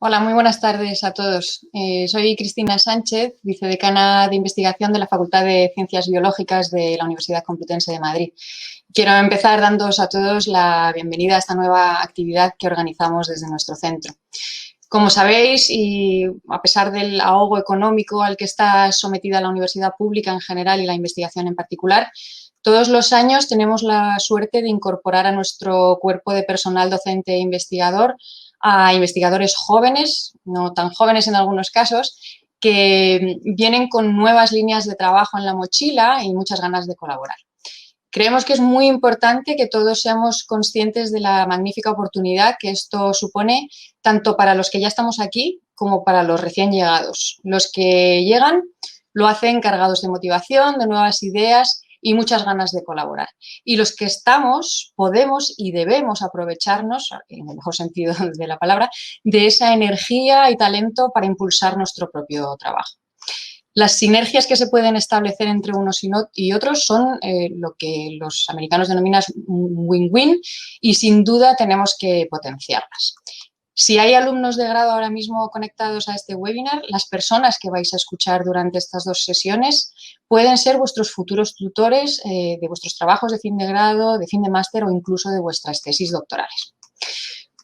Hola, muy buenas tardes a todos. Soy Cristina Sánchez, vicedecana de Investigación de la Facultad de Ciencias Biológicas de la Universidad Complutense de Madrid. Quiero empezar dándoos a todos la bienvenida a esta nueva actividad que organizamos desde nuestro centro. Como sabéis, y a pesar del ahogo económico al que está sometida la universidad pública en general y la investigación en particular, todos los años tenemos la suerte de incorporar a nuestro cuerpo de personal docente e investigador a investigadores jóvenes, no tan jóvenes en algunos casos, que vienen con nuevas líneas de trabajo en la mochila y muchas ganas de colaborar. Creemos que es muy importante que todos seamos conscientes de la magnífica oportunidad que esto supone tanto para los que ya estamos aquí como para los recién llegados. Los que llegan lo hacen cargados de motivación, de nuevas ideas y muchas ganas de colaborar. Y los que estamos podemos y debemos aprovecharnos, en el mejor sentido de la palabra, de esa energía y talento para impulsar nuestro propio trabajo. Las sinergias que se pueden establecer entre unos y otros son lo que los americanos denominan win-win y sin duda tenemos que potenciarlas. Si hay alumnos de grado ahora mismo conectados a este webinar, las personas que vais a escuchar durante estas dos sesiones pueden ser vuestros futuros tutores de vuestros trabajos de fin de grado, de fin de máster o incluso de vuestras tesis doctorales.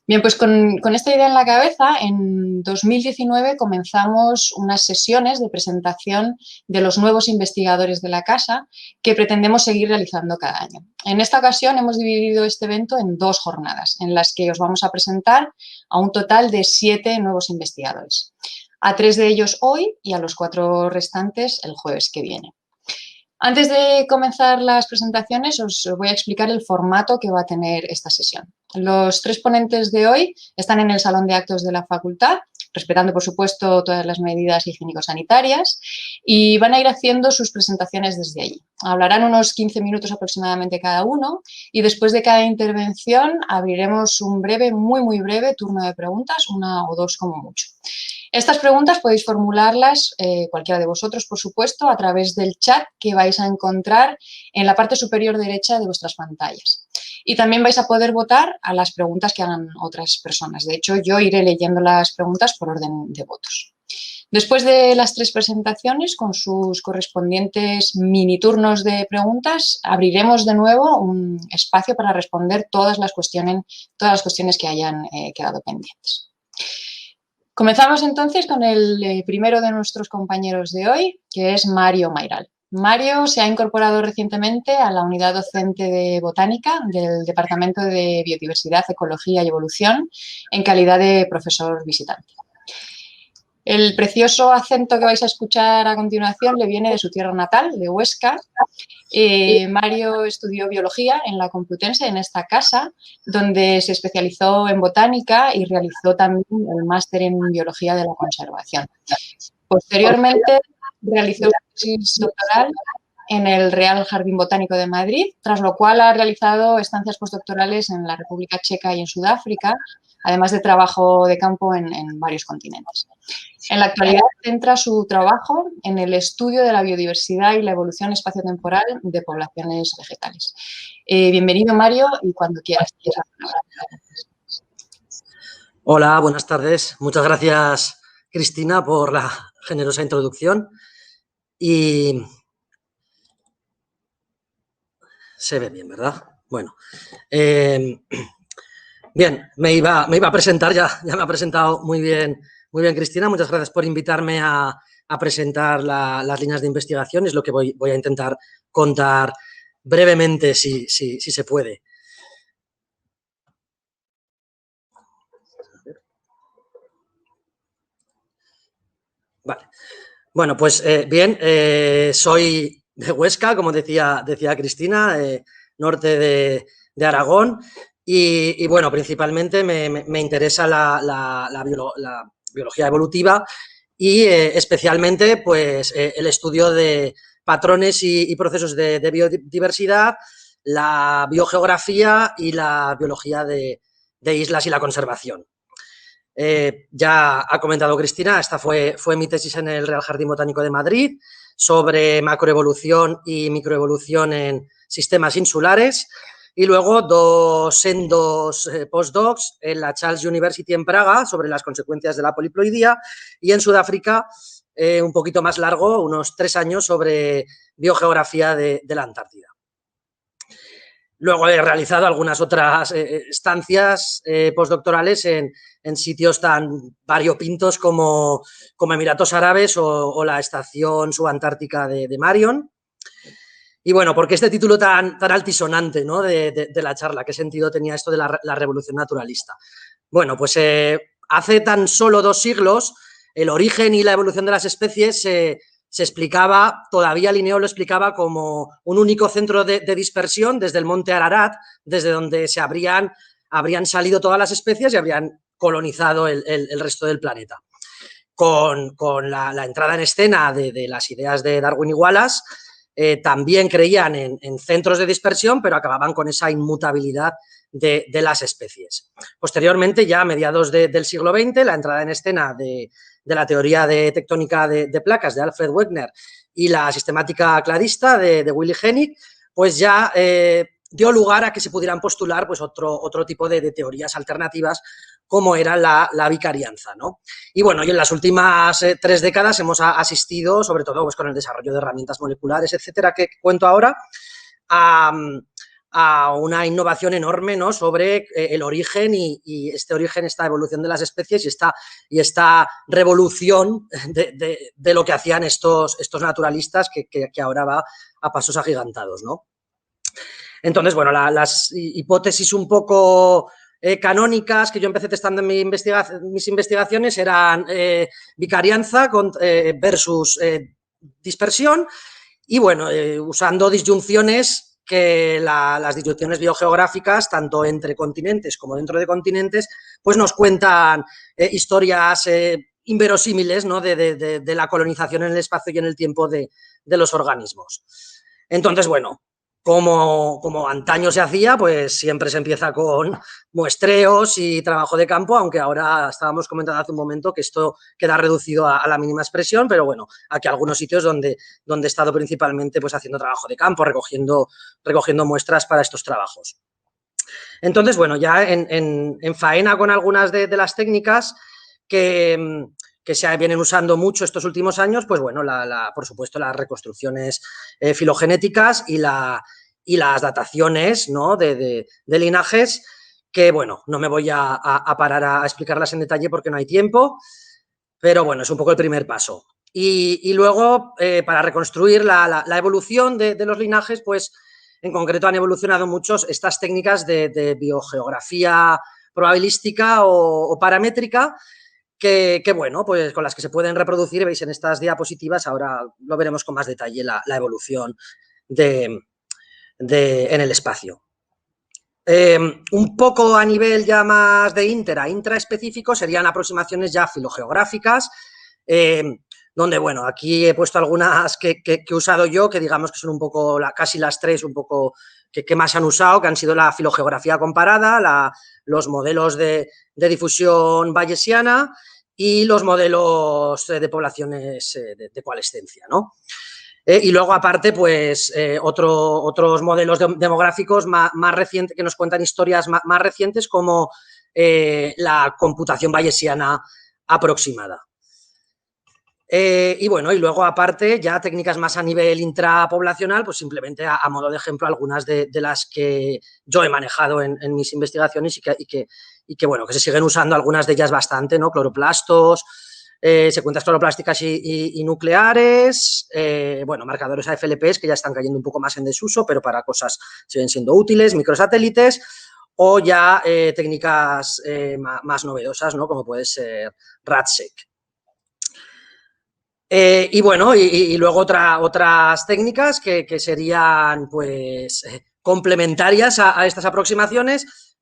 Bien, pues con esta idea en la cabeza, en 2019 comenzamos unas sesiones de presentación de los nuevos investigadores de la casa que pretendemos seguir realizando cada año. En esta ocasión hemos dividido este evento en dos jornadas, en las que os vamos a presentar a un total de 7 nuevos investigadores. A 3 de ellos hoy y a los 4 restantes el jueves que viene. Antes de comenzar las presentaciones, os voy a explicar el formato que va a tener esta sesión. Los 3 ponentes de hoy están en el salón de actos de la facultad, respetando, por supuesto, todas las medidas higiénico-sanitarias, y van a ir haciendo sus presentaciones desde allí. Hablarán unos 15 minutos aproximadamente cada uno y después de cada intervención abriremos un breve, muy breve turno de preguntas, 1 o 2 como mucho. Estas preguntas podéis formularlas, cualquiera de vosotros, por supuesto, a través del chat que vais a encontrar en la parte superior derecha de vuestras pantallas. Y también vais a poder votar a las preguntas que hagan otras personas. De hecho, yo iré leyendo las preguntas por orden de votos. Después de las 3 presentaciones, con sus correspondientes mini turnos de preguntas, abriremos de nuevo un espacio para responder todas las cuestiones que hayan quedado pendientes. Comenzamos entonces con el primero de nuestros compañeros de hoy, que es Mario Mayral. Mario se ha incorporado recientemente a la unidad docente de botánica del Departamento de Biodiversidad, Ecología y Evolución en calidad de profesor visitante. El precioso acento que vais a escuchar a continuación le viene de su tierra natal, de Huesca. Mario estudió biología en la Complutense, en esta casa, donde se especializó en botánica y realizó también el máster en biología de la conservación. Posteriormente realizó una tesis doctoral en el Real Jardín Botánico de Madrid, tras lo cual ha realizado estancias postdoctorales en la República Checa y en Sudáfrica, además de trabajo de campo en varios continentes. En la actualidad centra su trabajo en el estudio de la biodiversidad y la evolución espaciotemporal de poblaciones vegetales. Bienvenido, Mario, y cuando quieras. Hola, buenas tardes. Muchas gracias, Cristina, por la generosa introducción. Y se ve bien, ¿verdad? Bueno, bien, me iba a presentar, ya me ha presentado muy bien, Cristina. Muchas gracias por invitarme a presentar las líneas de investigación. Es lo que voy a intentar contar brevemente, si se puede. Vale. Bueno, pues bien, soy de Huesca, como decía Cristina, norte de Aragón, y bueno, principalmente me interesa la biología evolutiva y especialmente pues el estudio de patrones y procesos de biodiversidad, la biogeografía y la biología de islas y la conservación. Ya ha comentado Cristina, esta fue mi tesis en el Real Jardín Botánico de Madrid sobre macroevolución y microevolución en sistemas insulares. y luego 2 sendos postdocs en la Charles University en Praga sobre las consecuencias de la poliploidía y en Sudáfrica un poquito más largo, unos 3 años sobre biogeografía de la Antártida. Luego he realizado algunas otras estancias postdoctorales en sitios tan variopintos como Emiratos Árabes o la estación subantártica de Marion. Y bueno, ¿por qué este título tan altisonante, ¿no? de la charla? ¿Qué sentido tenía esto de la revolución naturalista? Bueno, pues hace tan solo 2 siglos el origen y la evolución de las especies se explicaba, todavía Linneo lo explicaba como un único centro de dispersión desde el monte Ararat, desde donde habrían salido todas las especies y habrían colonizado el resto del planeta. Con la entrada en escena de las ideas de Darwin y Wallace, también creían en centros de dispersión, pero acababan con esa inmutabilidad de las especies. Posteriormente, ya a mediados del siglo XX, la entrada en escena de la teoría de tectónica de placas de Alfred Wegener y la sistemática cladista de Willy Hennig, pues ya dio lugar a que se pudieran postular pues otro tipo de teorías alternativas, como era la vicarianza, ¿no? Y bueno, y en las últimas 3 décadas hemos asistido, sobre todo pues, con el desarrollo de herramientas moleculares, etcétera, que cuento ahora, a una innovación enorme, ¿no? Sobre el origen y este origen, esta evolución de las especies y esta revolución de lo que hacían estos naturalistas que ahora va a pasos agigantados, ¿no? Entonces, bueno, las hipótesis un poco canónicas que yo empecé testando en mis investigaciones eran vicarianza versus dispersión y, bueno, usando disyunciones que las disyunciones biogeográficas, tanto entre continentes como dentro de continentes, pues nos cuentan historias inverosímiles, ¿no? de la colonización en el espacio y en el tiempo de los organismos. Entonces, bueno, como antaño se hacía, pues siempre se empieza con muestreos y trabajo de campo, aunque ahora estábamos comentando hace un momento que esto queda reducido a la mínima expresión, pero bueno, aquí algunos sitios donde he estado principalmente pues haciendo trabajo de campo, recogiendo muestras para estos trabajos. Entonces, bueno, ya en faena con algunas de las técnicas que se vienen usando mucho estos últimos años, pues bueno, por supuesto, las reconstrucciones filogenéticas y las dataciones, ¿no? de linajes, que bueno, no me voy a parar a explicarlas en detalle porque no hay tiempo, pero bueno, es un poco el primer paso. Y luego, para reconstruir la evolución de los linajes, pues en concreto han evolucionado muchos estas técnicas de biogeografía probabilística o paramétrica, que bueno, pues con las que se pueden reproducir, veis en estas diapositivas, ahora lo veremos con más detalle, la evolución en el espacio. Un poco a nivel ya más de intraespecífico serían aproximaciones ya filogeográficas, donde, bueno, aquí he puesto algunas que he usado yo, que digamos que son un poco, casi las 3, un poco que más han usado, que han sido la filogeografía comparada, los modelos de difusión bayesiana y los modelos de poblaciones de coalescencia, ¿no? Y luego, aparte, pues otros modelos demográficos más recientes, que nos cuentan historias más recientes, como la computación bayesiana aproximada. Y bueno, y luego, aparte, ya técnicas más a nivel intrapoblacional, pues simplemente a modo de ejemplo, algunas de las que yo he manejado en mis investigaciones y que, bueno, que se siguen usando, algunas de ellas bastante, ¿no? Cloroplastos, secuencias cloroplásticas y nucleares, bueno, marcadores AFLPs que ya están cayendo un poco más en desuso, pero para cosas siguen siendo útiles, microsatélites, o ya técnicas más novedosas, ¿no? Como puede ser RADSEC. Y bueno, y luego otras técnicas que serían pues complementarias a estas aproximaciones,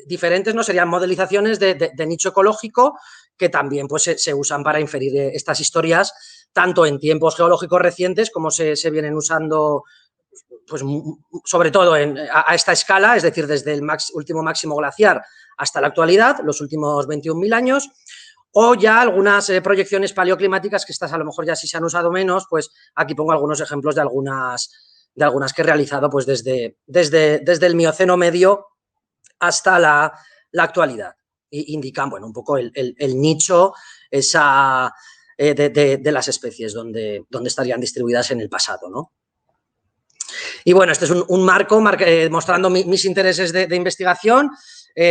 diferentes, ¿no? Serían modelizaciones de nicho ecológico, que también pues se usan para inferir estas historias, tanto en tiempos geológicos recientes, como se vienen usando, pues sobre todo a esta escala, es decir, desde el último máximo glaciar hasta la actualidad, los últimos 21.000 años, o ya algunas proyecciones paleoclimáticas, que estas a lo mejor ya sí se han usado menos, pues aquí pongo algunos ejemplos de algunas que he realizado pues desde el Mioceno medio hasta la actualidad. Y indican, bueno, un poco el nicho de las especies donde estarían distribuidas en el pasado, ¿no? Y bueno, este es un marco mostrando mis intereses de investigación.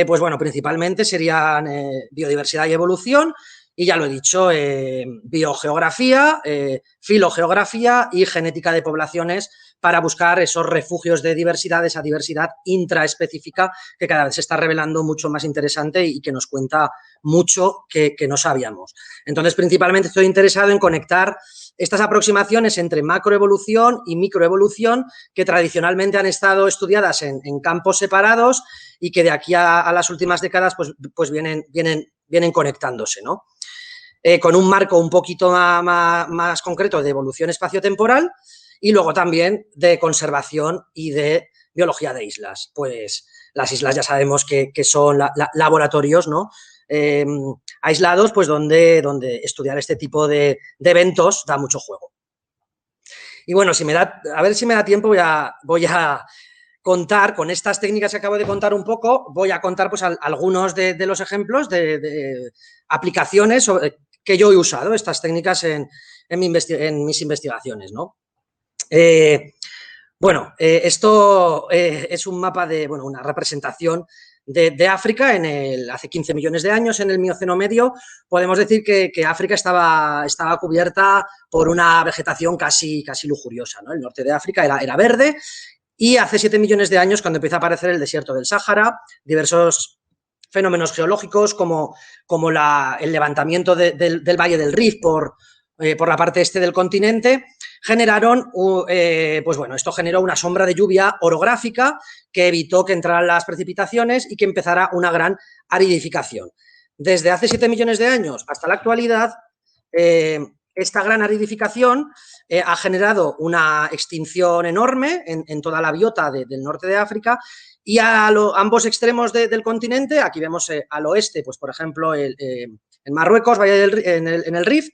Pues bueno, principalmente serían biodiversidad y evolución, y ya lo he dicho, biogeografía, filogeografía y genética de poblaciones para buscar esos refugios de diversidad, esa diversidad intraespecífica que cada vez se está revelando mucho más interesante y que nos cuenta mucho que no sabíamos. Entonces, principalmente estoy interesado en conectar estas aproximaciones entre macroevolución y microevolución que tradicionalmente han estado estudiadas en campos separados y que de aquí a las últimas décadas pues vienen conectándose, ¿no? Con un marco un poquito más concreto de evolución espaciotemporal y luego también de conservación y de biología de islas. Pues las islas ya sabemos que son laboratorios, ¿no? Aislados, pues donde estudiar este tipo de eventos da mucho juego. Y bueno, a ver si me da tiempo, voy a contar con estas técnicas que acabo de contar un poco, voy a contar pues algunos de los ejemplos de aplicaciones que yo he usado, estas técnicas en mis investigaciones, ¿no? Esto es un mapa una representación de África hace 15 millones de años, en el Mioceno medio. Podemos decir que África estaba cubierta por una vegetación casi lujuriosa, ¿no? El norte de África era verde, y hace 7 millones de años, cuando empieza a aparecer el desierto del Sáhara, diversos fenómenos geológicos como el levantamiento del Valle del Rif por la parte este del continente, generaron, esto generó una sombra de lluvia orográfica que evitó que entraran las precipitaciones y que empezara una gran aridificación. Desde hace 7 millones de años hasta la actualidad, esta gran aridificación ha generado una extinción enorme en toda la biota del norte de África, y a ambos extremos del continente, aquí vemos al oeste, pues por ejemplo, en Marruecos, en el Rif,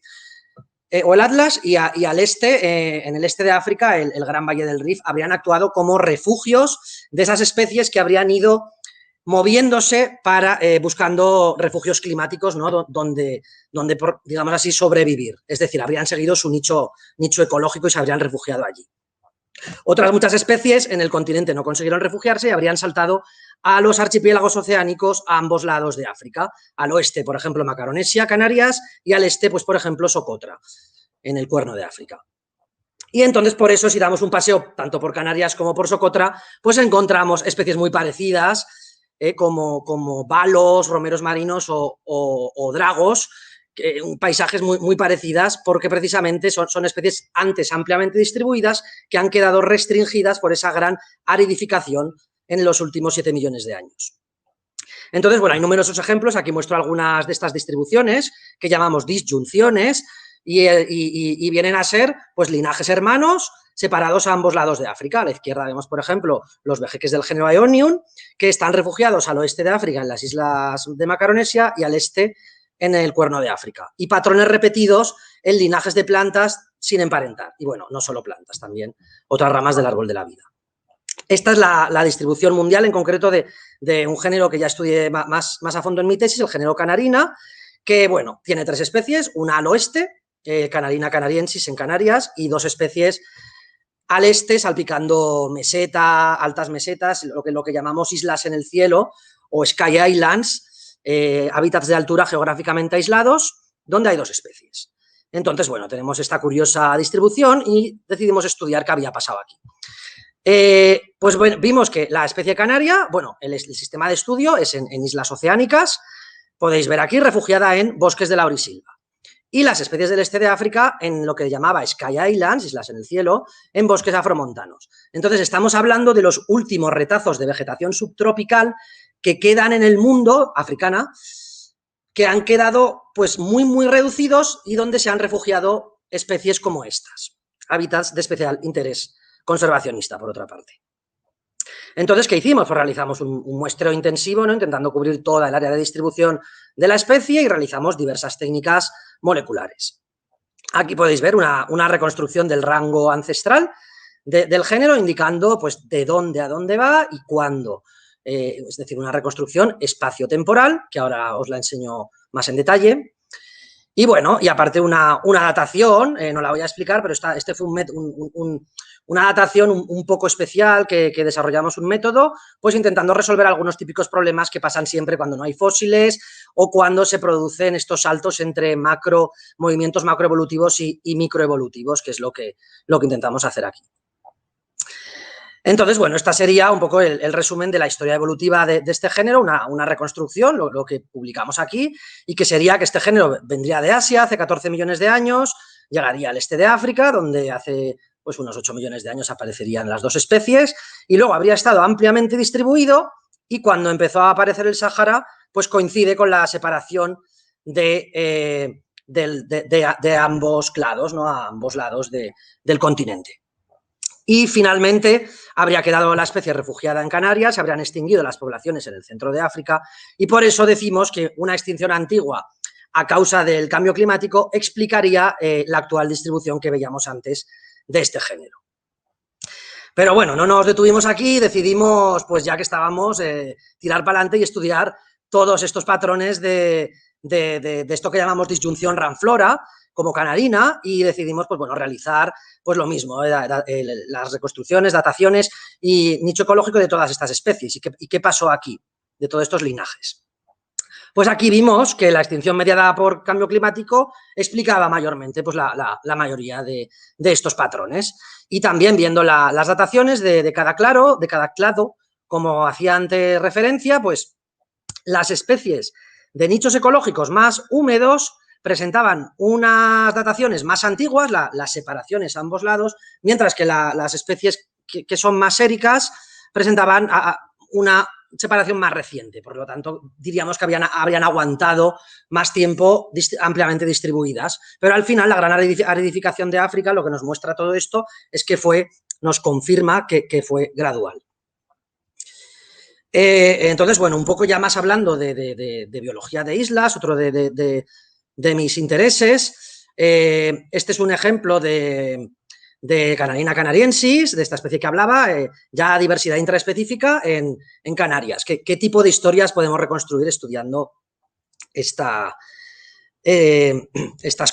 o el Atlas, y al este, en el este de África, el Gran Valle del Rif, habrían actuado como refugios de esas especies que habrían ido moviéndose buscando refugios climáticos, ¿no? donde, digamos así, sobrevivir. Es decir, habrían seguido su nicho ecológico y se habrían refugiado allí. Otras muchas especies en el continente no consiguieron refugiarse y habrían saltado a los archipiélagos oceánicos a ambos lados de África. Al oeste, por ejemplo, Macaronesia, Canarias, y al este, pues por ejemplo, Socotra, en el Cuerno de África. Y entonces, por eso, si damos un paseo tanto por Canarias como por Socotra, pues encontramos especies muy parecidas, como balos, romeros marinos o dragos, paisajes muy parecidas, porque precisamente son especies antes ampliamente distribuidas que han quedado restringidas por esa gran aridificación en los últimos 7 millones de años. Entonces, bueno, hay numerosos ejemplos. Aquí muestro algunas de estas distribuciones que llamamos disyunciones y vienen a ser pues linajes hermanos separados a ambos lados de África. A la izquierda vemos, por ejemplo, los vejeques del género Aeonium, que están refugiados al oeste de África, en las islas de Macaronesia, y al este en el Cuerno de África. Y patrones repetidos en linajes de plantas sin emparentar. Y bueno, no solo plantas, también otras ramas del árbol de la vida. Esta es la distribución mundial, en concreto, de un género que ya estudié más a fondo en mi tesis, el género Canarina, que, bueno, tiene 3 especies, una al oeste, Canarina canariensis en Canarias, y 2 especies al este, salpicando altas mesetas, lo que llamamos islas en el cielo, o Sky Islands, hábitats de altura geográficamente aislados, donde hay 2 especies. Entonces, bueno, tenemos esta curiosa distribución y decidimos estudiar qué había pasado aquí. Pues bueno, vimos que la especie canaria, bueno, el sistema de estudio es en islas oceánicas, podéis ver aquí, refugiada en bosques de laurisilva. Y las especies del este de África en lo que llamaba Sky Islands, islas en el cielo, en bosques afromontanos. Entonces, estamos hablando de los últimos retazos de vegetación subtropical que quedan en el mundo africana, que han quedado pues muy reducidos y donde se han refugiado especies como estas, hábitats de especial interés conservacionista, por otra parte. Entonces, ¿qué hicimos? Pues realizamos un muestreo intensivo, ¿no? Intentando cubrir toda el área de distribución de la especie, y realizamos diversas técnicas moleculares. Aquí podéis ver una reconstrucción del rango ancestral del género, indicando pues de dónde a dónde va y cuándo. Es decir, una reconstrucción espacio-temporal, que ahora os la enseño más en detalle. Y bueno, y aparte una datación, no la voy a explicar, pero este fue una datación un poco especial que desarrollamos un método, pues intentando resolver algunos típicos problemas que pasan siempre cuando no hay fósiles o cuando se producen estos saltos entre movimientos macroevolutivos y microevolutivos, que es lo que intentamos hacer aquí. Entonces, bueno, esta sería un poco el resumen de la historia evolutiva de este género, una reconstrucción, lo que publicamos aquí, y que sería que este género vendría de Asia hace 14 millones de años, llegaría al este de África, donde hace pues unos 8 millones de años aparecerían las dos especies, y luego habría estado ampliamente distribuido, y cuando empezó a aparecer el Sáhara, pues coincide con la separación de ambos clados, ¿no? A ambos lados del continente. Y finalmente habría quedado la especie refugiada en Canarias, se habrían extinguido las poblaciones en el centro de África y por eso decimos que una extinción antigua a causa del cambio climático explicaría la actual distribución que veíamos antes de este género. Pero bueno, no nos detuvimos aquí, decidimos, pues ya que estábamos, tirar para adelante y estudiar todos estos patrones de esto que llamamos disyunción Ran-Flora, como canarina, y decidimos, pues bueno, realizar pues lo mismo, las reconstrucciones, dataciones y nicho ecológico de todas estas especies. ¿Y qué pasó aquí, de todos estos linajes? Pues aquí vimos que la extinción mediada por cambio climático explicaba mayormente pues, la mayoría de estos patrones. Y también viendo las dataciones de cada clado, como hacía antes referencia, pues las especies de nichos ecológicos más húmedos presentaban unas dataciones más antiguas, las separaciones a ambos lados, mientras que las especies que son más séricas presentaban una separación más reciente, por lo tanto diríamos que habrían aguantado más tiempo ampliamente distribuidas, pero al final la gran aridificación de África lo que nos muestra todo esto es que nos confirma que fue gradual. Entonces, bueno, un poco ya más hablando de biología de islas, otro de mis intereses, este es un ejemplo de Canarina canariensis, de esta especie que hablaba, ya diversidad intraespecífica en Canarias. ¿Qué tipo de historias podemos reconstruir estudiando estas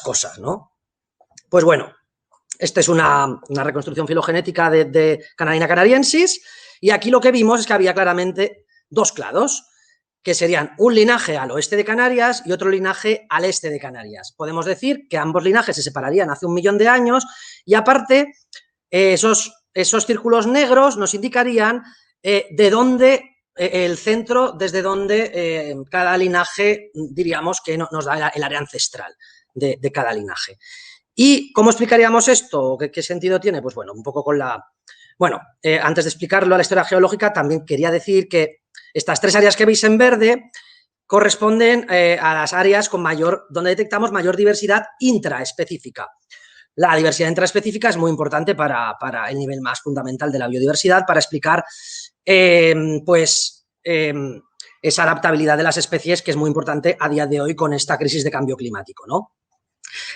cosas, ¿no? Pues bueno, esta es una reconstrucción filogenética de Canarina canariensis y aquí lo que vimos es que había claramente dos clados, que serían un linaje al oeste de Canarias y otro linaje al este de Canarias. Podemos decir que ambos linajes se separarían hace 1 millón de años y aparte esos círculos negros nos indicarían de dónde el centro, desde donde cada linaje diríamos que nos da el área ancestral de cada linaje. ¿Y cómo explicaríamos esto? ¿Qué sentido tiene? Pues bueno, un poco con la... Bueno, antes de explicarlo a la historia geológica, también quería decir que estas 3 áreas que veis en verde corresponden a las áreas donde detectamos mayor diversidad intraespecífica. La diversidad intraespecífica es muy importante para el nivel más fundamental de la biodiversidad, para explicar esa adaptabilidad de las especies, que es muy importante a día de hoy con esta crisis de cambio climático, ¿no?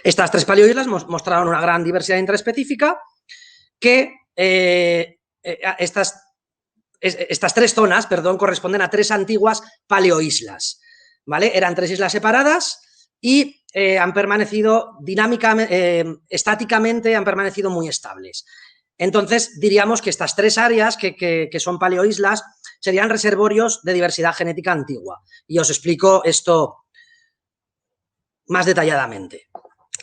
Estas 3 paleoislas mostraron una gran diversidad intraespecífica que estas 3 zonas, perdón, corresponden a 3 antiguas paleoislas, ¿vale? Eran 3 islas separadas y han permanecido estáticamente, han permanecido muy estables. Entonces, diríamos que estas 3 áreas que son paleoislas serían reservorios de diversidad genética antigua. Y os explico esto más detalladamente.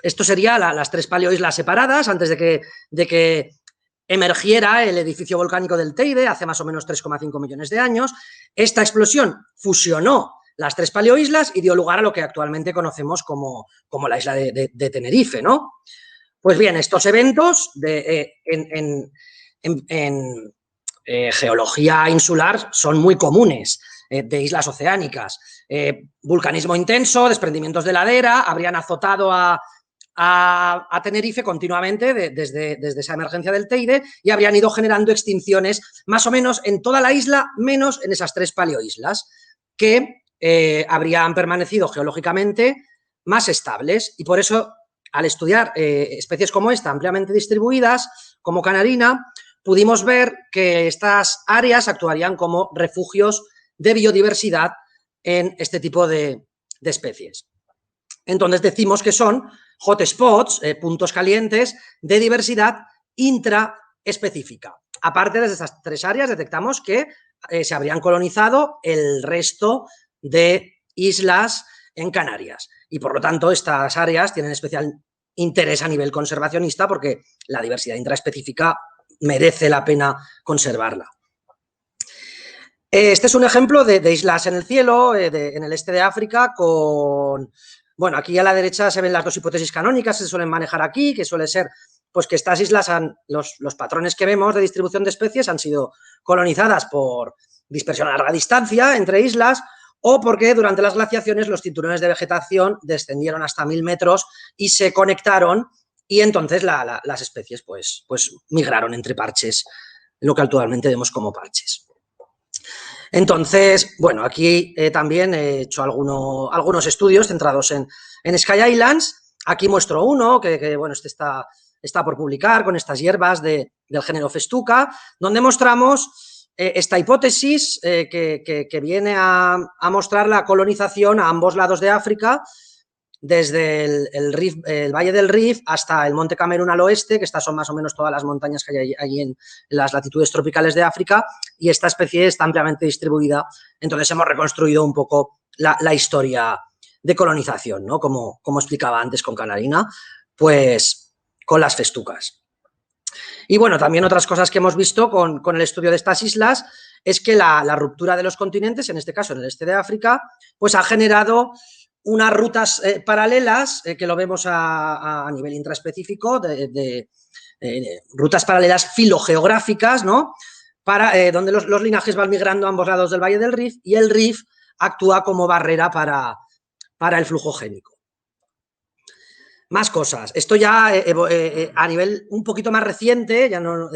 Esto sería las 3 paleoislas separadas antes de que emergiera el edificio volcánico del Teide hace más o menos 3,5 millones de años. Esta explosión fusionó las 3 paleoislas y dio lugar a lo que actualmente conocemos como la isla de Tenerife, ¿no? Pues bien, estos eventos en geología insular son muy comunes, de islas oceánicas. Vulcanismo intenso, desprendimientos de ladera, habrían azotado a Tenerife continuamente desde esa emergencia del Teide y habrían ido generando extinciones más o menos en toda la isla, menos en esas 3 paleoislas, que habrían permanecido geológicamente más estables y por eso al estudiar especies como esta ampliamente distribuidas, como Canarina, pudimos ver que estas áreas actuarían como refugios de biodiversidad en este tipo de especies. Entonces decimos que son hotspots, puntos calientes de diversidad intraespecífica. Aparte de estas 3 áreas, detectamos que se habrían colonizado el resto de islas en Canarias y, por lo tanto, estas áreas tienen especial interés a nivel conservacionista porque la diversidad intraespecífica merece la pena conservarla. Este es un ejemplo de islas en el cielo, en el este de África, con... Bueno, aquí a la derecha se ven las 2 hipótesis canónicas que se suelen manejar aquí, que suele ser pues que estas islas, los patrones que vemos de distribución de especies han sido colonizadas por dispersión a larga distancia entre islas o porque durante las glaciaciones los cinturones de vegetación descendieron hasta 1000 metros y se conectaron y entonces las especies pues migraron entre parches, lo que actualmente vemos como parches. Entonces, bueno, aquí también he hecho algunos estudios centrados en Sky Islands. Aquí muestro uno que bueno, este está por publicar con estas hierbas del género Festuca, donde mostramos esta hipótesis que viene a mostrar la colonización a ambos lados de África, desde el Valle del Rif hasta el Monte Camerún al oeste, que estas son más o menos todas las montañas que hay allí en las latitudes tropicales de África, y esta especie está ampliamente distribuida. Entonces hemos reconstruido un poco la historia de colonización, ¿no? Como explicaba antes con Canarina, pues con las festucas. Y bueno, también otras cosas que hemos visto con el estudio de estas islas es que la ruptura de los continentes, en este caso en el este de África, pues ha generado unas rutas paralelas, que lo vemos a nivel intraespecífico, rutas paralelas filogeográficas, ¿no? Donde los linajes van migrando a ambos lados del Valle del Rif y el Rif actúa como barrera para el flujo génico. Más cosas. Esto ya a nivel un poquito más reciente, ya no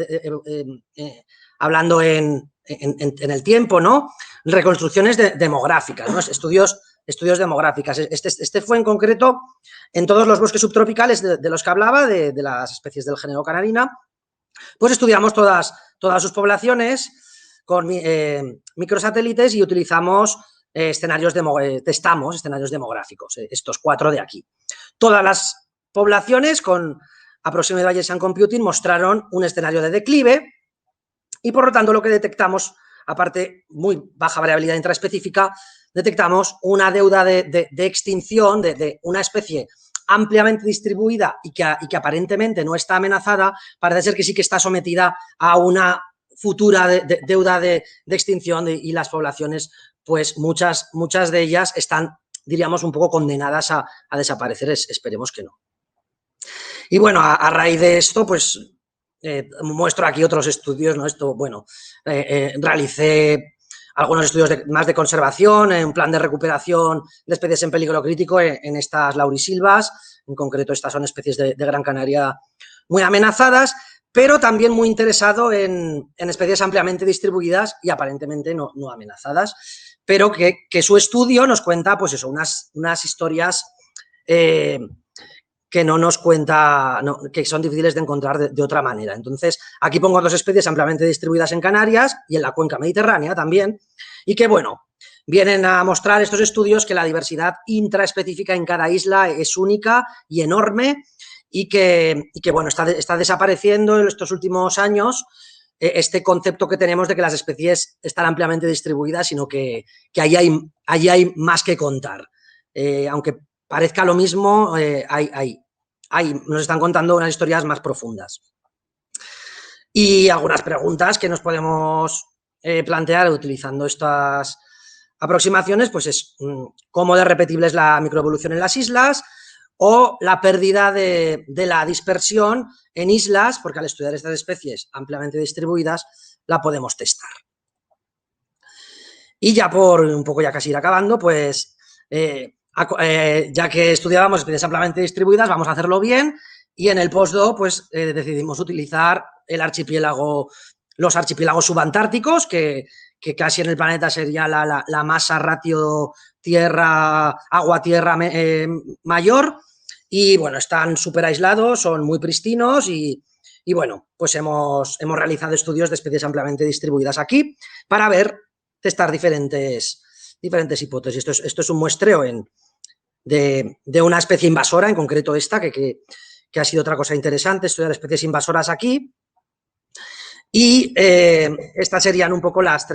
hablando en el tiempo, ¿no? Reconstrucciones demográficas, ¿no? Estudios demográficas. Este fue en concreto en todos los bosques subtropicales de los que hablaba, de las especies del género Canarina, pues estudiamos todas sus poblaciones con microsatélites y utilizamos testamos escenarios demográficos, estos 4 de aquí. Todas las poblaciones con Approximate Bayesian Computing mostraron un escenario de declive y, por lo tanto, lo que detectamos, aparte muy baja variabilidad intraespecífica, detectamos una deuda de extinción de una especie ampliamente distribuida y que aparentemente no está amenazada. Parece ser que sí que está sometida a una futura deuda de extinción y las poblaciones, pues muchas de ellas están, diríamos, un poco condenadas a desaparecer. Esperemos que no. Y bueno, a raíz de esto, pues muestro aquí otros estudios, ¿no? Esto, bueno, realicé algunos estudios más de conservación, un plan de recuperación de especies en peligro crítico en estas laurisilvas. En concreto, estas son especies de Gran Canaria muy amenazadas, pero también muy interesado en especies ampliamente distribuidas y aparentemente no amenazadas, pero que su estudio nos cuenta, pues eso, unas historias que no nos cuenta, que son difíciles de encontrar de otra manera. Entonces, aquí pongo 2 especies ampliamente distribuidas en Canarias y en la cuenca mediterránea también, y que, bueno, vienen a mostrar estos estudios que la diversidad intraespecífica en cada isla es única y enorme y que bueno, está desapareciendo en estos últimos años este concepto que tenemos de que las especies están ampliamente distribuidas, sino que allí hay más que contar. Aunque parezca lo mismo, nos están contando unas historias más profundas. Y algunas preguntas que nos podemos plantear utilizando estas aproximaciones, pues es cómo de repetible es la microevolución en las islas o la pérdida de la dispersión en islas, porque al estudiar estas especies ampliamente distribuidas la podemos testar. Y ya por un poco ya casi ir acabando, pues ya que estudiábamos especies ampliamente distribuidas, vamos a hacerlo bien y en el postdoc pues decidimos utilizar los archipiélagos subantárticos, que casi en el planeta sería la masa ratio agua-tierra mayor, y bueno, están súper aislados, son muy pristinos y Y bueno, pues hemos realizado estudios de especies ampliamente distribuidas aquí para testar diferentes hipótesis. Esto es un muestreo de una especie invasora, en concreto esta, que ha sido otra cosa interesante, estudiar especies invasoras aquí. Y estas serían un poco las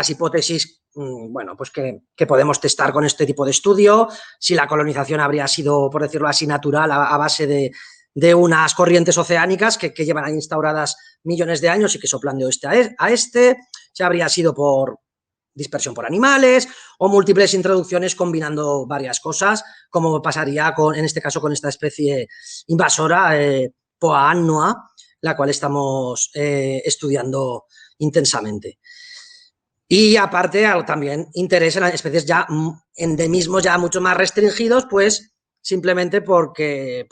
hipótesis, bueno, pues que podemos testar con este tipo de estudio. Si la colonización habría sido, por decirlo así, natural a base de unas corrientes oceánicas que llevan ahí instauradas millones de años y que soplan de oeste a este, si habría sido por dispersión por animales o múltiples introducciones combinando varias cosas, como pasaría en este caso con esta especie invasora, Poa annua, la cual estamos estudiando intensamente. Y aparte también interés en especies ya endemismos ya mucho más restringidos, pues simplemente porque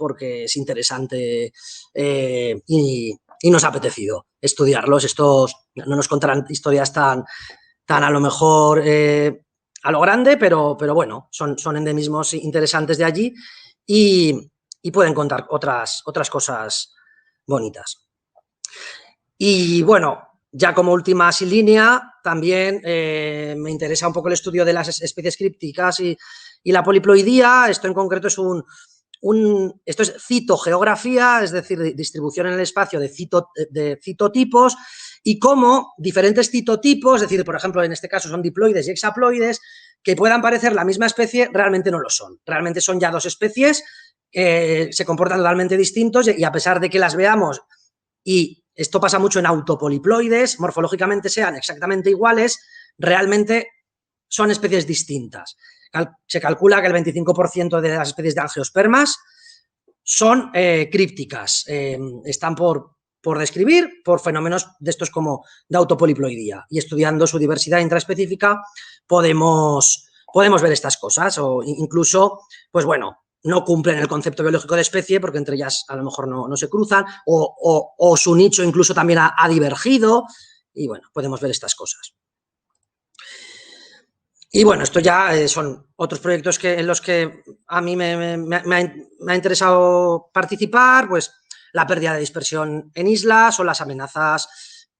es interesante y nos ha apetecido estudiarlos. Estos no nos contarán historias tan a lo mejor a lo grande, pero bueno, son endemismos interesantes de allí y pueden contar otras cosas bonitas. Y bueno, ya como última línea, también me interesa un poco el estudio de las especies crípticas y la poliploidía. Esto en concreto es esto es citogeografía, es decir, distribución en el espacio de citotipos y cómo diferentes citotipos, es decir, por ejemplo, en este caso son diploides y hexaploides, que puedan parecer la misma especie, realmente no lo son. Realmente son ya dos especies que se comportan totalmente distintos y a pesar de que las veamos, y esto pasa mucho en autopoliploides, morfológicamente sean exactamente iguales, realmente son especies distintas. Se calcula que el 25% de las especies de angiospermas son crípticas, están por describir por fenómenos de estos como de autopoliploidía, y estudiando su diversidad intraespecífica podemos ver estas cosas, o incluso, pues bueno, no cumplen el concepto biológico de especie porque entre ellas a lo mejor no se cruzan o su nicho incluso también ha divergido y bueno, podemos ver estas cosas. Y bueno, esto ya son otros proyectos en los que a mí me ha interesado participar, pues la pérdida de dispersión en islas o las amenazas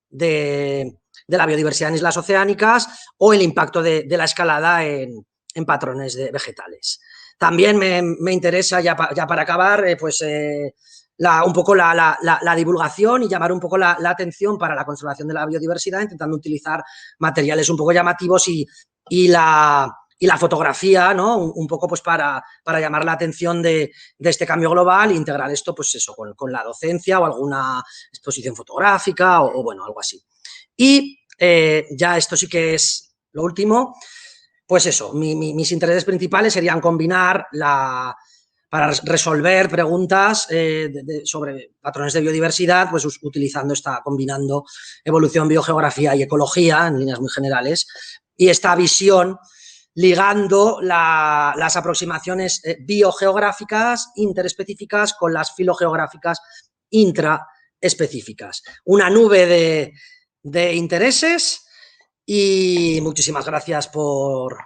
de la biodiversidad en islas oceánicas o el impacto de la escalada en patrones vegetales. También me interesa, ya para acabar, pues un poco la divulgación y llamar un poco la atención para la conservación de la biodiversidad, intentando utilizar materiales un poco llamativos y la fotografía, ¿no? Un poco pues para llamar la atención de este cambio global e integrar esto, pues eso, con la docencia o alguna exposición fotográfica o bueno, algo así. Y ya esto sí que es lo último, pues eso, mis intereses principales serían combinar para resolver preguntas sobre patrones de biodiversidad, pues utilizando combinando evolución, biogeografía y ecología en líneas muy generales, y esta visión ligando las aproximaciones biogeográficas interespecíficas con las filogeográficas intraespecíficas. Una nube de intereses y muchísimas gracias por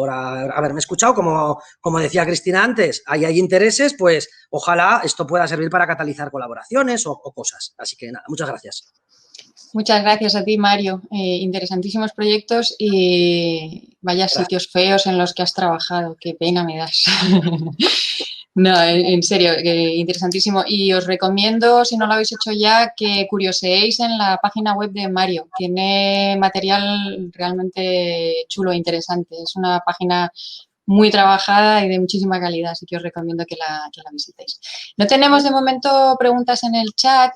haberme escuchado. Como decía Cristina antes, ahí hay intereses, pues ojalá esto pueda servir para catalizar colaboraciones o cosas. Así que nada, muchas gracias. Muchas gracias a ti, Mario. Interesantísimos proyectos y vaya sitios feos en los que has trabajado. Qué pena me das. No, en serio, interesantísimo. Y os recomiendo, si no lo habéis hecho ya, que curioseéis en la página web de Mario. Tiene material realmente chulo e interesante. Es una página muy trabajada y de muchísima calidad, así que os recomiendo que la visitéis. No tenemos de momento preguntas en el chat,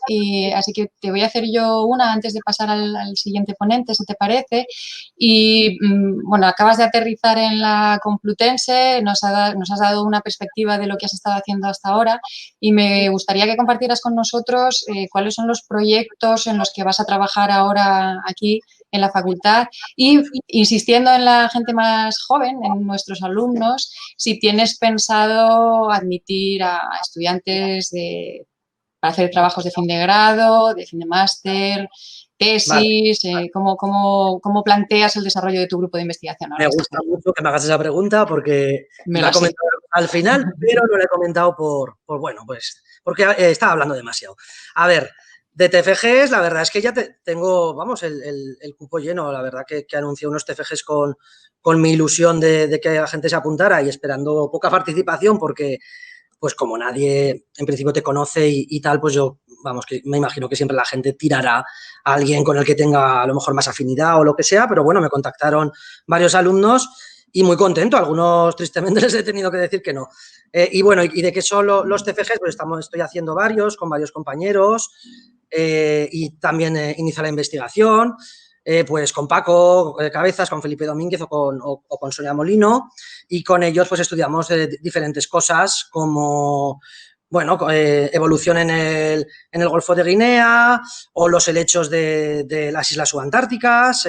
así que te voy a hacer yo una antes de pasar al siguiente ponente, si te parece. Y bueno, acabas de aterrizar en la Complutense, nos has dado una perspectiva de lo que has estado haciendo hasta ahora y me gustaría que compartieras con nosotros cuáles son los proyectos en los que vas a trabajar ahora aquí en la facultad y insistiendo en la gente más joven, en nuestros alumnos, si tienes pensado admitir a estudiantes para hacer trabajos de fin de grado, de fin de máster, tesis, vale. ¿Cómo planteas el desarrollo de tu grupo de investigación ahora? Me gusta mucho que me hagas esa pregunta porque me ha comentado al final, pero no lo he comentado bueno, pues porque estaba hablando demasiado. A ver, de TFGs, la verdad es que ya tengo, vamos, el cupo lleno. La verdad que anuncié unos TFGs con mi ilusión de que la gente se apuntara y esperando poca participación porque, pues como nadie en principio te conoce y tal, pues yo, vamos, que me imagino que siempre la gente tirará a alguien con el que tenga a lo mejor más afinidad o lo que sea, pero bueno, me contactaron varios alumnos y muy contento. Algunos tristemente les he tenido que decir que no. Y bueno, ¿y de qué son los TFGs? Pues estoy haciendo varios con varios compañeros y también inicia la investigación. Pues con Paco Cabezas, con Felipe Domínguez o con Sonia Molino, y con ellos pues estudiamos diferentes cosas como, bueno, evolución en el Golfo de Guinea o los helechos de las islas subantárticas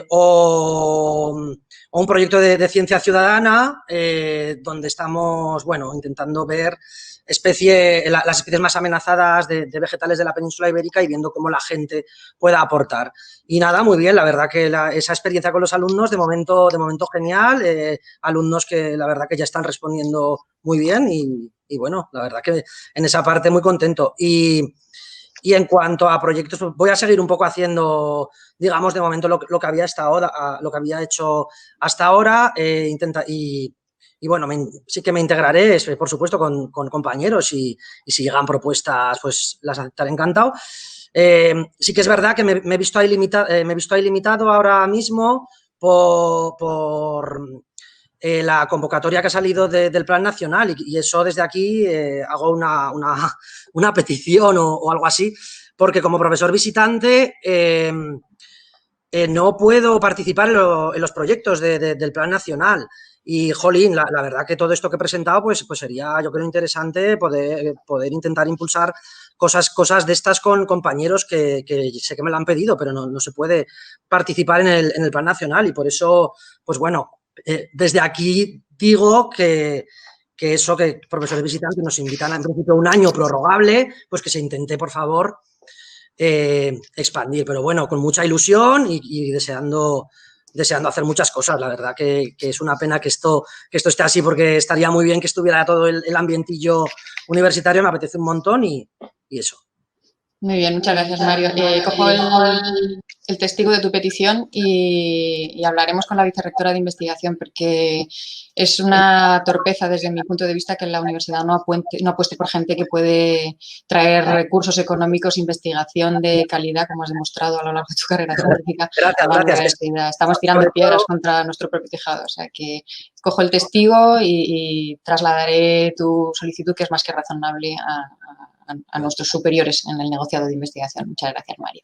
o un proyecto de ciencia ciudadana donde estamos, bueno, intentando ver las especies más amenazadas de vegetales de la península ibérica y viendo cómo la gente pueda aportar. Y nada, muy bien, la verdad que esa experiencia con los alumnos de momento genial, alumnos que la verdad que ya están respondiendo muy bien y bueno, la verdad que en esa parte muy contento. Y en cuanto a proyectos, pues voy a seguir un poco haciendo, digamos, de momento lo que había hecho hasta ahora, y bueno, sí que me integraré, por supuesto, con compañeros y si llegan propuestas, pues las aceptaré encantado. Sí que es verdad que me he visto ahí limitado ahora mismo por la convocatoria que ha salido del Plan Nacional y eso desde aquí hago una petición o algo así, porque como profesor visitante no puedo participar en los proyectos del Plan Nacional. Y, jolín, la verdad que todo esto que he presentado, pues sería, yo creo, interesante poder intentar impulsar cosas de estas con compañeros que sé que me lo han pedido, pero no se puede participar en el Plan Nacional. Y por eso, pues bueno, desde aquí digo que profesores visitantes nos invitan en principio un año prorrogable, pues que se intente, por favor, expandir, pero bueno, con mucha ilusión y deseando hacer muchas cosas. La verdad que es una pena que esto esté así, porque estaría muy bien que estuviera todo el ambientillo universitario, me apetece un montón y eso. Muy bien, muchas gracias, Mario. Cojo el testigo de tu petición y hablaremos con la vicerrectora de investigación, porque es una torpeza desde mi punto de vista que la universidad no apueste por gente que puede traer recursos económicos, investigación de calidad, como has demostrado a lo largo de tu carrera científica. Gracias. Estamos tirando piedras contra nuestro propio tejado, o sea que cojo el testigo y trasladaré tu solicitud, que es más que razonable, a nuestros superiores en el negociado de investigación. Muchas gracias, Mario.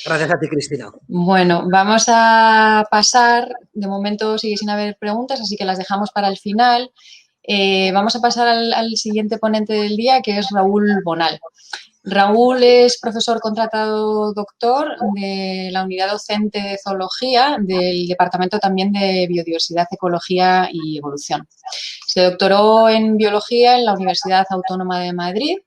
Gracias a ti, Cristina. Bueno, vamos a pasar, de momento sigue sin haber preguntas, así que las dejamos para el final. Vamos a pasar al siguiente ponente del día, que es Raúl Bonal. Raúl es profesor contratado doctor de la unidad docente de zoología del Departamento también de Biodiversidad, Ecología y Evolución. Se doctoró en biología en la Universidad Autónoma de Madrid,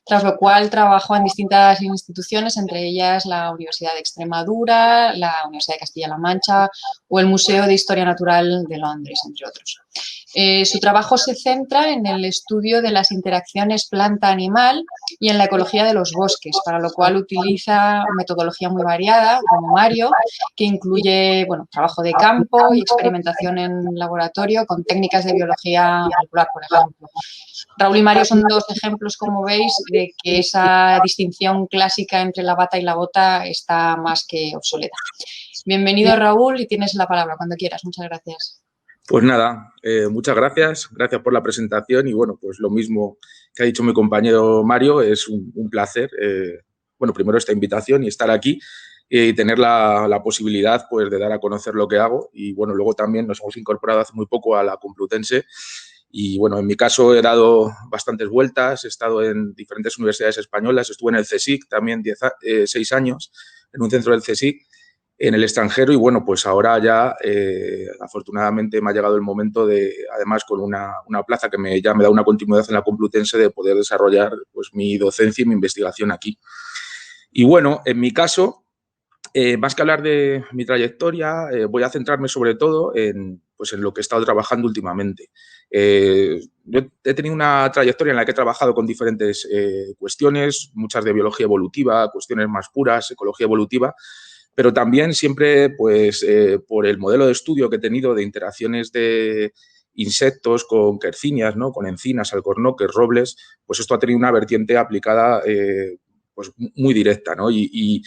tras lo cual trabajó en distintas instituciones, entre ellas la Universidad de Extremadura, la Universidad de Castilla-La Mancha o el Museo de Historia Natural de Londres, entre otros. Su trabajo se centra en el estudio de las interacciones planta-animal y en la ecología de los bosques, para lo cual utiliza metodología muy variada, como Mario, que incluye trabajo de campo y experimentación en laboratorio con técnicas de biología molecular, por ejemplo. Raúl y Mario son dos ejemplos, como veis, de que esa distinción clásica entre la bata y la bota está más que obsoleta. Bienvenido, Raúl, y tienes la palabra cuando quieras. Muchas gracias. Pues nada, muchas gracias por la presentación y bueno, pues lo mismo que ha dicho mi compañero Mario, es un placer, bueno, primero esta invitación y estar aquí y tener la posibilidad pues de dar a conocer lo que hago y bueno, luego también nos hemos incorporado hace muy poco a la Complutense y bueno, en mi caso he dado bastantes vueltas, he estado en diferentes universidades españolas, estuve en el CSIC también 6 años, en un centro del CSIC, en el extranjero y bueno, pues ahora ya afortunadamente me ha llegado el momento de, además con una plaza que ya me da una continuidad en la Complutense, de poder desarrollar pues mi docencia y mi investigación aquí. Y bueno, en mi caso, más que hablar de mi trayectoria, voy a centrarme sobre todo en pues en lo que he estado trabajando últimamente. Yo he tenido una trayectoria en la que he trabajado con diferentes cuestiones, muchas de biología evolutiva, cuestiones más puras, ecología evolutiva, pero también siempre, pues, por el modelo de estudio que he tenido de interacciones de insectos con quercinias, ¿no? Con encinas, alcornoques, robles, pues esto ha tenido una vertiente aplicada pues muy directa, ¿no? Y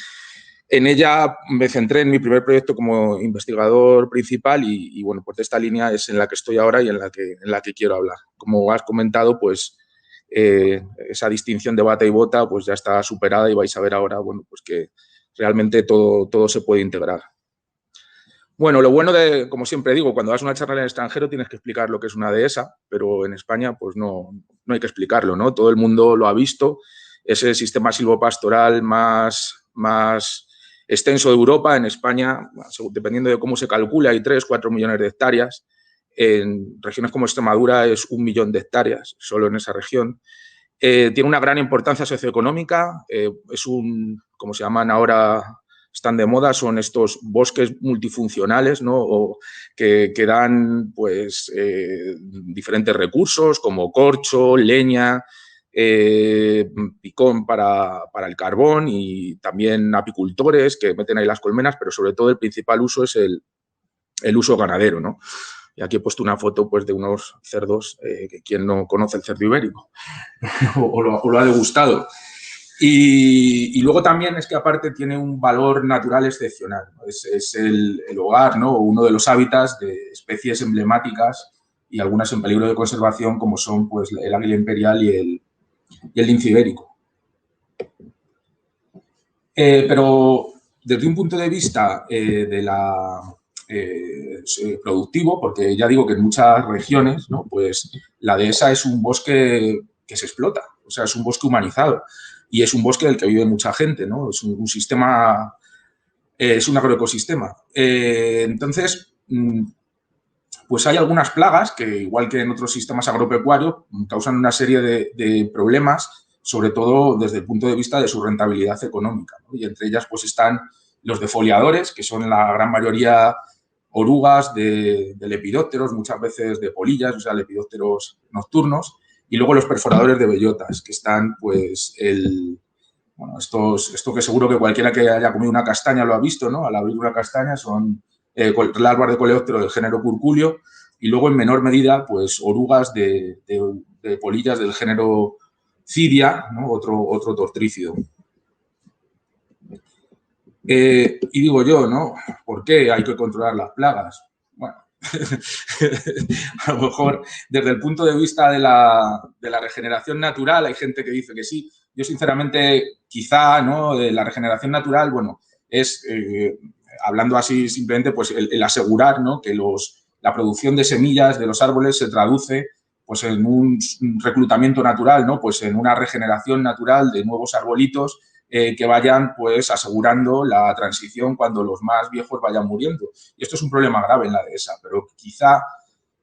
en ella me centré en mi primer proyecto como investigador principal y bueno, pues de esta línea es en la que estoy ahora y en la que quiero hablar. Como has comentado, pues esa distinción de bata y bota pues ya está superada y vais a ver ahora, bueno, pues que realmente todo se puede integrar. Bueno, lo bueno de, como siempre digo, cuando das una charla en el extranjero tienes que explicar lo que es una dehesa, pero en España pues no hay que explicarlo, ¿no? Todo el mundo lo ha visto, es el sistema silvopastoral más extenso de Europa. En España, dependiendo de cómo se calcula, hay 3-4 millones de hectáreas. En regiones como Extremadura es 1 millón de hectáreas, solo en esa región. Tiene una gran importancia socioeconómica, es como se llaman ahora, están de moda, son estos bosques multifuncionales, ¿no? O que dan pues, diferentes recursos como corcho, leña, picón para el carbón y también apicultores que meten ahí las colmenas, pero sobre todo el principal uso es el uso ganadero, ¿no? Y aquí he puesto una foto pues, de unos cerdos que quien no conoce el cerdo ibérico o lo ha degustado. Y luego también es que aparte tiene un valor natural excepcional, ¿no? Es el hogar, ¿no? Uno de los hábitats de especies emblemáticas y algunas en peligro de conservación como son pues, el águila imperial y el lince ibérico. Pero desde un punto de vista productivo, porque ya digo que en muchas regiones, ¿no? Pues la dehesa es un bosque que se explota, o sea, es un bosque humanizado y es un bosque del que vive mucha gente, ¿no? Es un sistema, es un agroecosistema. Entonces, pues hay algunas plagas que, igual que en otros sistemas agropecuarios, causan una serie de problemas, sobre todo desde el punto de vista de su rentabilidad económica, ¿no? Y entre ellas pues están los defoliadores, que son la gran mayoría orugas de lepidópteros, muchas veces de polillas, o sea, lepidópteros nocturnos, y luego los perforadores de bellotas, que están, pues, bueno, esto que seguro que cualquiera que haya comido una castaña lo ha visto, ¿no? Al abrir una castaña son larvas de coleóptero del género Curculio y luego en menor medida, pues, orugas de polillas del género Cidia, ¿no? Otro tortrícido. Y digo yo, ¿no? ¿Por qué hay que controlar las plagas? Bueno, a lo mejor desde el punto de vista de la regeneración natural hay gente que dice que sí. Yo, sinceramente, quizá, ¿no? La regeneración natural, bueno, es, hablando así simplemente, pues el asegurar, ¿no? Que la producción de semillas de los árboles se traduce pues en un reclutamiento natural, ¿no? Pues en una regeneración natural de nuevos arbolitos que vayan pues asegurando la transición cuando los más viejos vayan muriendo. Y esto es un problema grave en la dehesa, pero quizá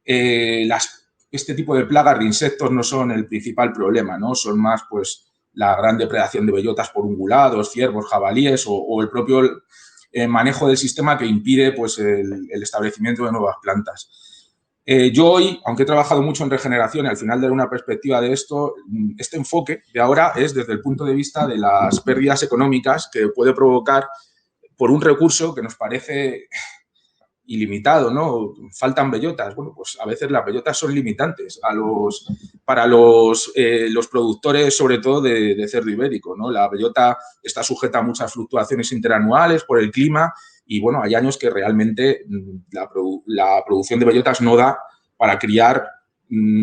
este tipo de plagas de insectos no son el principal problema, ¿no? Son más pues la gran depredación de bellotas por ungulados, ciervos, jabalíes o el propio manejo del sistema que impide pues el establecimiento de nuevas plantas. Yo hoy, aunque he trabajado mucho en regeneración y al final de una perspectiva de esto, este enfoque de ahora es desde el punto de vista de las pérdidas económicas que puede provocar por un recurso que nos parece ilimitado, ¿no? Faltan bellotas. Bueno, pues a veces las bellotas son limitantes para los productores, sobre todo de cerdo ibérico, ¿no? La bellota está sujeta a muchas fluctuaciones interanuales por el clima y, bueno, hay años que realmente la producción de bellotas no da para criar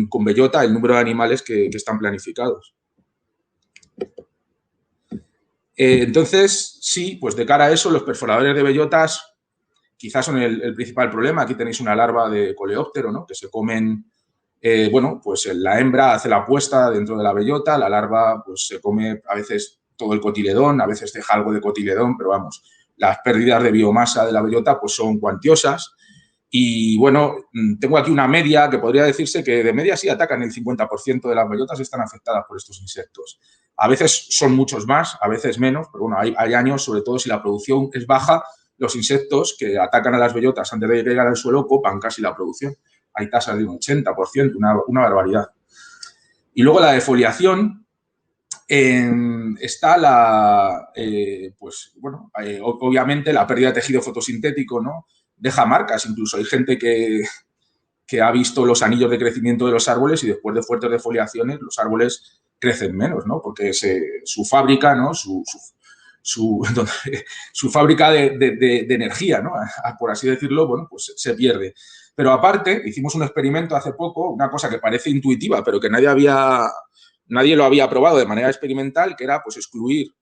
con bellota el número de animales que están planificados. Entonces, sí, pues de cara a eso, los perforadores de bellotas quizás son el principal problema. Aquí tenéis una larva de coleóptero, ¿no? Que se comen, bueno, pues la hembra hace la puesta dentro de la bellota, la larva pues se come a veces todo el cotiledón, a veces deja algo de cotiledón, pero vamos, las pérdidas de biomasa de la bellota pues son cuantiosas. Y bueno, tengo aquí una media que podría decirse que de media sí atacan el 50% de las bellotas están afectadas por estos insectos. A veces son muchos más, a veces menos, pero bueno, hay años, sobre todo si la producción es baja, los insectos que atacan a las bellotas antes de que caigan al suelo copan casi la producción. Hay tasas de un 80%, una barbaridad. Y luego la defoliación, está obviamente la pérdida de tejido fotosintético, ¿no? Deja marcas, incluso hay gente que ha visto los anillos de crecimiento de los árboles y después de fuertes defoliaciones los árboles crecen menos, ¿no? Porque su fábrica, ¿no? Su fábrica de energía, ¿no? Por así decirlo, bueno, pues se pierde. Pero aparte, hicimos un experimento hace poco, una cosa que parece intuitiva, pero que nadie lo había probado de manera experimental, que era pues excluir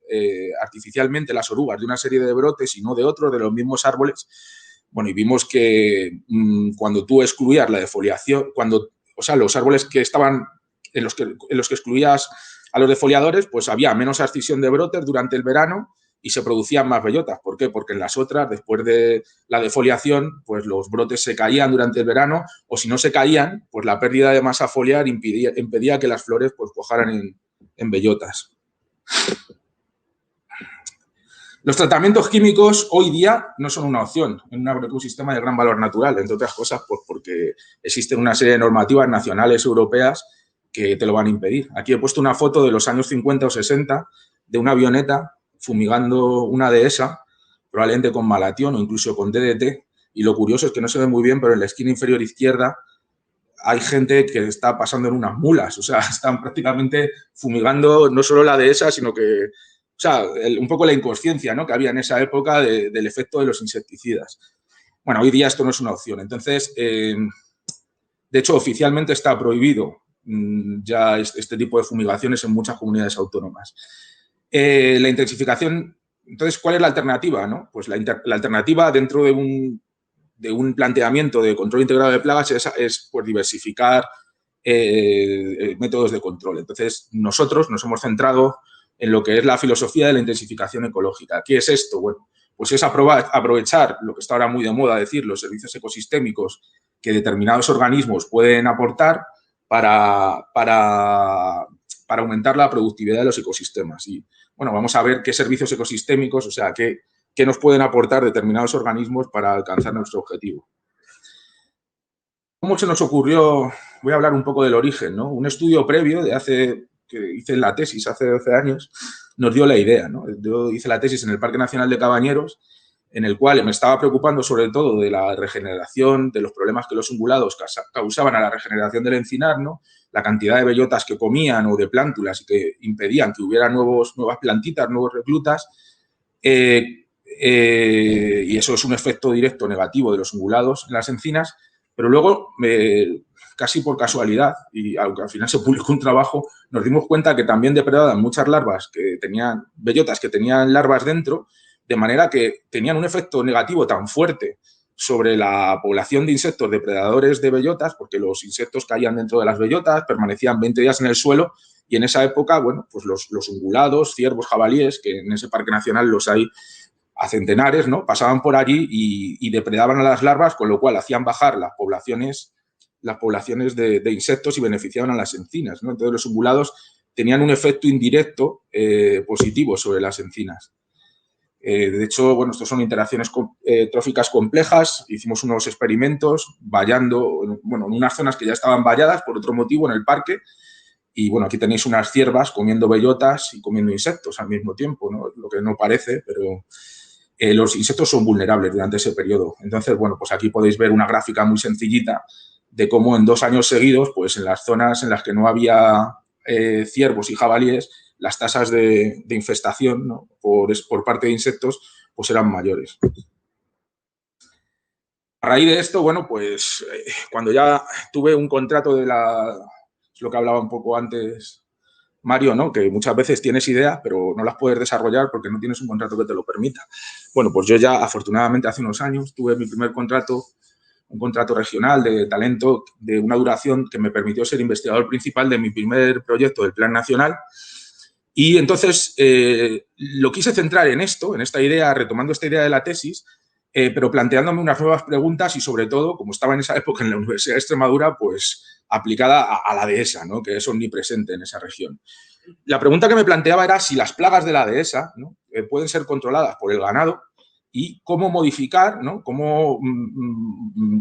artificialmente las orugas de una serie de brotes y no de otros, de los mismos árboles. Bueno, y vimos que cuando tú excluías la defoliación, los árboles que estaban en los que excluías a los defoliadores, pues había menos abscisión de brotes durante el verano y se producían más bellotas. ¿Por qué? Porque en las otras, después de la defoliación, pues los brotes se caían durante el verano, o si no se caían, pues la pérdida de masa foliar impedía que las flores pues cuajaran en bellotas. Los tratamientos químicos hoy día no son una opción en un agroecosistema de gran valor natural, entre otras cosas pues porque existen una serie de normativas nacionales europeas que te lo van a impedir. Aquí he puesto una foto de los años 50 o 60 de una avioneta fumigando una dehesa, probablemente con malatión o incluso con DDT, y lo curioso es que no se ve muy bien, pero en la esquina inferior izquierda hay gente que está pasando en unas mulas, o sea, están prácticamente fumigando no solo la dehesa, sino que, o sea, un poco la inconsciencia, ¿no?, que había en esa época del efecto de los insecticidas. Bueno, hoy día esto no es una opción. Entonces, de hecho, oficialmente está prohibido ya este tipo de fumigaciones en muchas comunidades autónomas. La intensificación, entonces, ¿cuál es la alternativa, no? Pues la alternativa dentro de un planteamiento de control integrado de plagas es pues, diversificar métodos de control. Entonces, nosotros nos hemos centrado en lo que es la filosofía de la intensificación ecológica. ¿Qué es esto? Bueno, pues es aprovechar lo que está ahora muy de moda decir, los servicios ecosistémicos que determinados organismos pueden aportar para aumentar la productividad de los ecosistemas. Y, bueno, vamos a ver qué servicios ecosistémicos, o sea, qué nos pueden aportar determinados organismos para alcanzar nuestro objetivo. ¿Cómo se nos ocurrió? Voy a hablar un poco del origen, ¿no? Un estudio previo que hice en la tesis hace 12 años nos dio la idea, ¿no? Yo hice la tesis en el Parque Nacional de Cabañeros, en el cual me estaba preocupando sobre todo de la regeneración, de los problemas que los ungulados causaban a la regeneración del encinar, ¿no? La cantidad de bellotas que comían o de plántulas y que impedían que hubiera nuevas plantitas, nuevos reclutas. Y eso es un efecto directo negativo de los ungulados en las encinas, pero luego, casi por casualidad, y aunque al final se publicó un trabajo, nos dimos cuenta que también depredaban muchas larvas bellotas que tenían larvas dentro, de manera que tenían un efecto negativo tan fuerte sobre la población de insectos depredadores de bellotas, porque los insectos caían dentro de las bellotas, permanecían 20 días en el suelo, y en esa época, bueno, pues los ungulados, ciervos, jabalíes, que en ese parque nacional los hay a centenares, ¿no?, pasaban por allí y depredaban a las larvas, con lo cual hacían bajar las poblaciones de insectos y beneficiaban a las encinas, ¿no? Entonces los ungulados tenían un efecto indirecto positivo sobre las encinas. De hecho, bueno, estos son interacciones tróficas complejas. Hicimos unos experimentos vallando, bueno, en unas zonas que ya estaban valladas por otro motivo en el parque. Y, bueno, aquí tenéis unas ciervas comiendo bellotas y comiendo insectos al mismo tiempo, ¿no? Lo que no parece, pero los insectos son vulnerables durante ese periodo. Entonces, bueno, pues aquí podéis ver una gráfica muy sencillita de cómo en 2 años seguidos, pues en las zonas en las que no había ciervos y jabalíes, las tasas de infestación, ¿no?, por parte de insectos pues eran mayores. A raíz de esto, bueno, pues cuando ya tuve un contrato es lo que hablaba un poco antes Mario, ¿no?, que muchas veces tienes ideas pero no las puedes desarrollar porque no tienes un contrato que te lo permita. Bueno, pues yo ya afortunadamente hace unos años tuve mi primer contrato, un contrato regional de talento de una duración que me permitió ser investigador principal de mi primer proyecto del Plan Nacional. Y entonces lo quise centrar en esta idea, retomando esta idea de la tesis, pero planteándome unas nuevas preguntas y, sobre todo, como estaba en esa época en la Universidad de Extremadura, pues aplicada a la dehesa, ¿no?, que es omnipresente en esa región. La pregunta que me planteaba era si las plagas de la dehesa, ¿no?, pueden ser controladas por el ganado y cómo modificar, ¿no? Cómo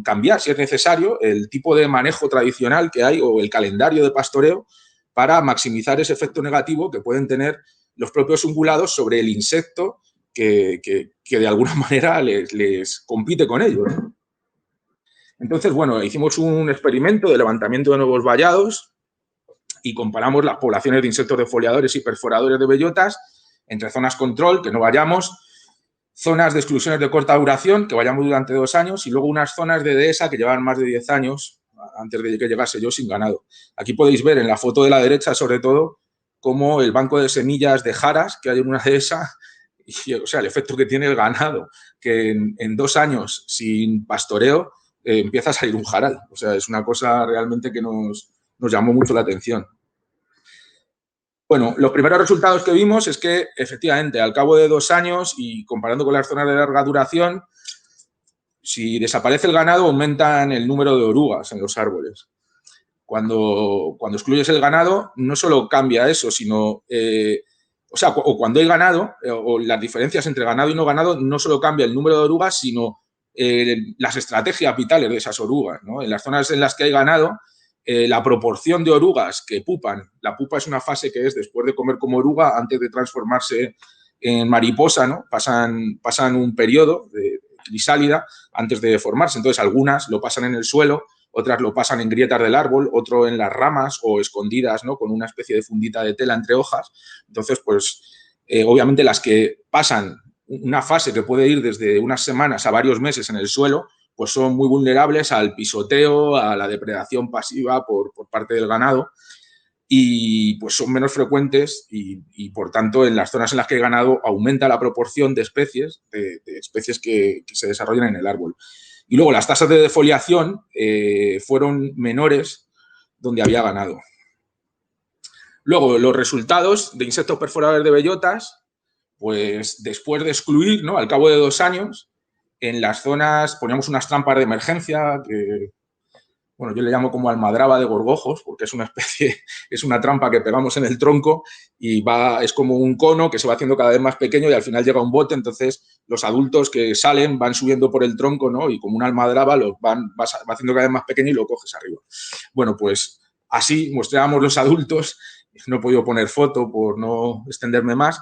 cambiar, si es necesario, el tipo de manejo tradicional que hay o el calendario de pastoreo para maximizar ese efecto negativo que pueden tener los propios ungulados sobre el insecto que de alguna manera les compite con ellos, ¿no? Entonces, bueno, hicimos un experimento de levantamiento de nuevos vallados y comparamos las poblaciones de insectos defoliadores y perforadores de bellotas entre zonas control, que no vayamos, zonas de exclusiones de corta duración, que vayamos durante 2 años, y luego unas zonas de dehesa que llevan más de 10 años antes de que llegase yo sin ganado. Aquí podéis ver en la foto de la derecha, sobre todo, cómo el banco de semillas de jaras que hay en una dehesa, y, o sea, el efecto que tiene el ganado, que en 2 años sin pastoreo empieza a salir un jaral. O sea, es una cosa realmente que nos llamó mucho la atención. Bueno, los primeros resultados que vimos es que, efectivamente, al cabo de 2 años y comparando con las zonas de larga duración, si desaparece el ganado, aumentan el número de orugas en los árboles. Cuando excluyes el ganado, no solo cambia eso, sino... o cuando hay ganado, o las diferencias entre ganado y no ganado, no solo cambia el número de orugas, sino las estrategias vitales de esas orugas, ¿no? En las zonas en las que hay ganado, la proporción de orugas que pupan, la pupa es una fase que es después de comer como oruga, antes de transformarse en mariposa, ¿no? Pasan un periodo de crisálida antes de formarse. Entonces, algunas lo pasan en el suelo, otras lo pasan en grietas del árbol, otro en las ramas o escondidas, ¿no? Con una especie de fundita de tela entre hojas. Entonces, pues, obviamente las que pasan una fase que puede ir desde unas semanas a varios meses en el suelo, pues son muy vulnerables al pisoteo, a la depredación pasiva por parte del ganado y pues son menos frecuentes y por tanto en las zonas en las que hay ganado aumenta la proporción de especies, que se desarrollan en el árbol. Y luego las tasas de defoliación fueron menores donde había ganado. Luego los resultados de insectos perforadores de bellotas, pues después de excluir, ¿no? Al cabo de 2 años, en las zonas poníamos unas trampas de emergencia que, bueno, yo le llamo como almadraba de gorgojos, porque es una especie, es una trampa que pegamos en el tronco y es como un cono que se va haciendo cada vez más pequeño y al final llega un bote, entonces los adultos que salen van subiendo por el tronco, ¿no? Y como una almadraba va haciendo cada vez más pequeño y lo coges arriba. Bueno, pues así mostrábamos los adultos, no he podido poner foto por no extenderme más,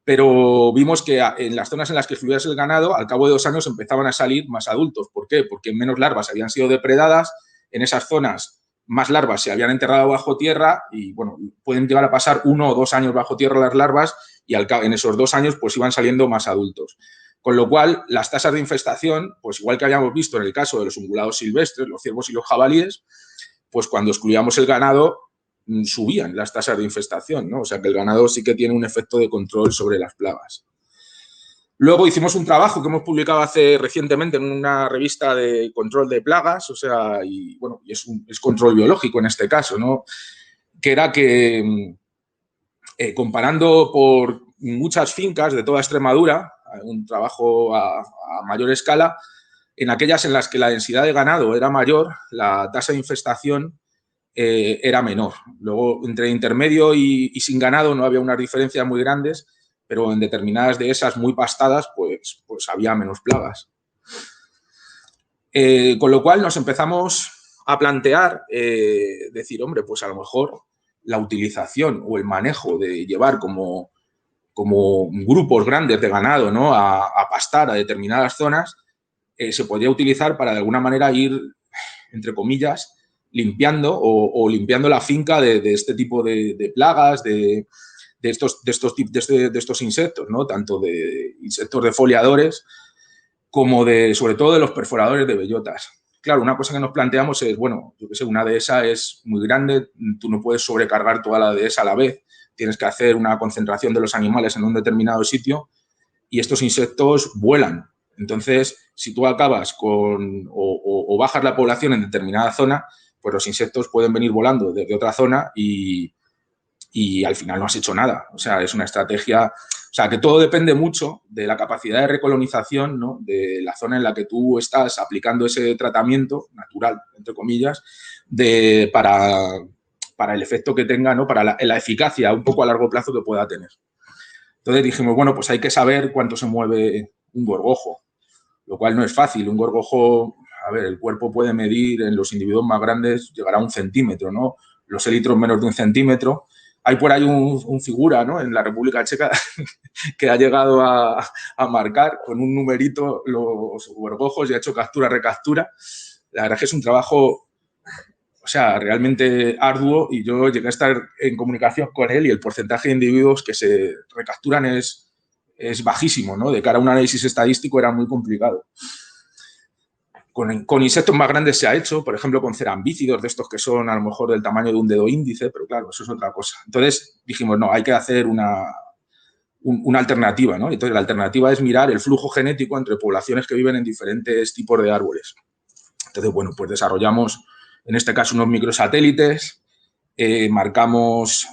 pero vimos que en las zonas en las que fluía el ganado, al cabo de 2 años empezaban a salir más adultos. ¿Por qué? Porque menos larvas habían sido depredadas, en esas zonas más larvas se habían enterrado bajo tierra y, bueno, pueden llegar a pasar 1 o 2 años bajo tierra las larvas y en esos 2 años pues iban saliendo más adultos. Con lo cual, las tasas de infestación, pues igual que habíamos visto en el caso de los ungulados silvestres, los ciervos y los jabalíes, pues cuando excluíamos el ganado subían las tasas de infestación, ¿no? O sea que el ganado sí que tiene un efecto de control sobre las plagas. Luego hicimos un trabajo que hemos publicado recientemente en una revista de control de plagas, o sea, y bueno, es control biológico en este caso, ¿no? Que era que comparando por muchas fincas de toda Extremadura, un trabajo a mayor escala, en aquellas en las que la densidad de ganado era mayor, la tasa de infestación era menor. Luego, entre intermedio y sin ganado no había unas diferencias muy grandes, pero en determinadas de esas muy pastadas, pues había menos plagas. Con lo cual nos empezamos a plantear, decir, hombre, pues a lo mejor la utilización o el manejo de llevar como grupos grandes de ganado, ¿no? a pastar a determinadas zonas, se podría utilizar para de alguna manera ir, entre comillas, limpiando o limpiando la finca de este tipo de plagas, de estos insectos, ¿no? Tanto de insectos defoliadores como sobre todo de los perforadores de bellotas. Claro, una cosa que nos planteamos es, bueno, yo qué sé, una dehesa es muy grande, tú no puedes sobrecargar toda la dehesa a la vez, tienes que hacer una concentración de los animales en un determinado sitio y estos insectos vuelan. Entonces, si tú acabas o bajas la población en determinada zona, pues los insectos pueden venir volando desde otra zona y al final no has hecho nada. O sea, es una estrategia... O sea, que todo depende mucho de la capacidad de recolonización, ¿no? De la zona en la que tú estás aplicando ese tratamiento natural, entre comillas, para el efecto que tenga, ¿no? Para la eficacia un poco a largo plazo que pueda tener. Entonces dijimos, bueno, pues hay que saber cuánto se mueve un gorgojo, lo cual no es fácil. Un gorgojo, a ver, el cuerpo puede medir en los individuos más grandes, llegará a 1 centímetro, ¿no? Los élitros menos de 1 centímetro. Hay por ahí un figura, ¿no?, en la República Checa que ha llegado a marcar con un numerito los gorgojos y ha hecho captura-recaptura. La verdad es que es un trabajo, o sea, realmente arduo, y yo llegué a estar en comunicación con él y el porcentaje de individuos que se recapturan es bajísimo, ¿no? De cara a un análisis estadístico era muy complicado. Con insectos más grandes se ha hecho, por ejemplo, con cerambícidos, de estos que son a lo mejor del tamaño de un dedo índice, pero claro, eso es otra cosa. Entonces dijimos, no, hay que hacer una alternativa, ¿no? Entonces la alternativa es mirar el flujo genético entre poblaciones que viven en diferentes tipos de árboles. Entonces, bueno, pues desarrollamos, en este caso, unos microsatélites, marcamos,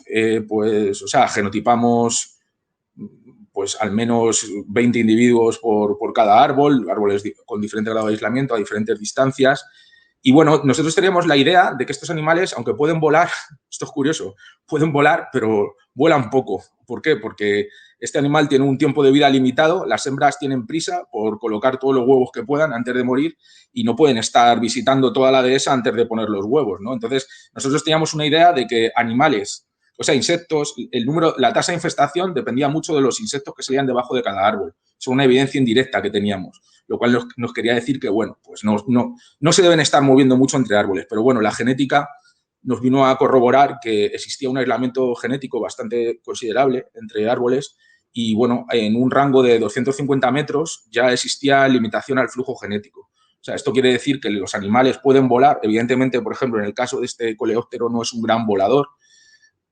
pues, o sea, genotipamos pues al menos 20 individuos por cada árbol, árboles con diferente grado de aislamiento a diferentes distancias. Y bueno, nosotros teníamos la idea de que estos animales, aunque pueden volar, esto es curioso, pueden volar, pero vuelan poco. ¿Por qué? Porque este animal tiene un tiempo de vida limitado, las hembras tienen prisa por colocar todos los huevos que puedan antes de morir y no pueden estar visitando toda la dehesa antes de poner los huevos, ¿no? Entonces, nosotros teníamos una idea de que animales, o sea, insectos, la tasa de infestación dependía mucho de los insectos que salían debajo de cada árbol. Es una evidencia indirecta que teníamos, lo cual nos quería decir que, bueno, pues no se deben estar moviendo mucho entre árboles, pero bueno, la genética nos vino a corroborar que existía un aislamiento genético bastante considerable entre árboles y, bueno, en un rango de 250 metros ya existía limitación al flujo genético. O sea, esto quiere decir que los animales pueden volar. Evidentemente, por ejemplo, en el caso de este coleóptero no es un gran volador,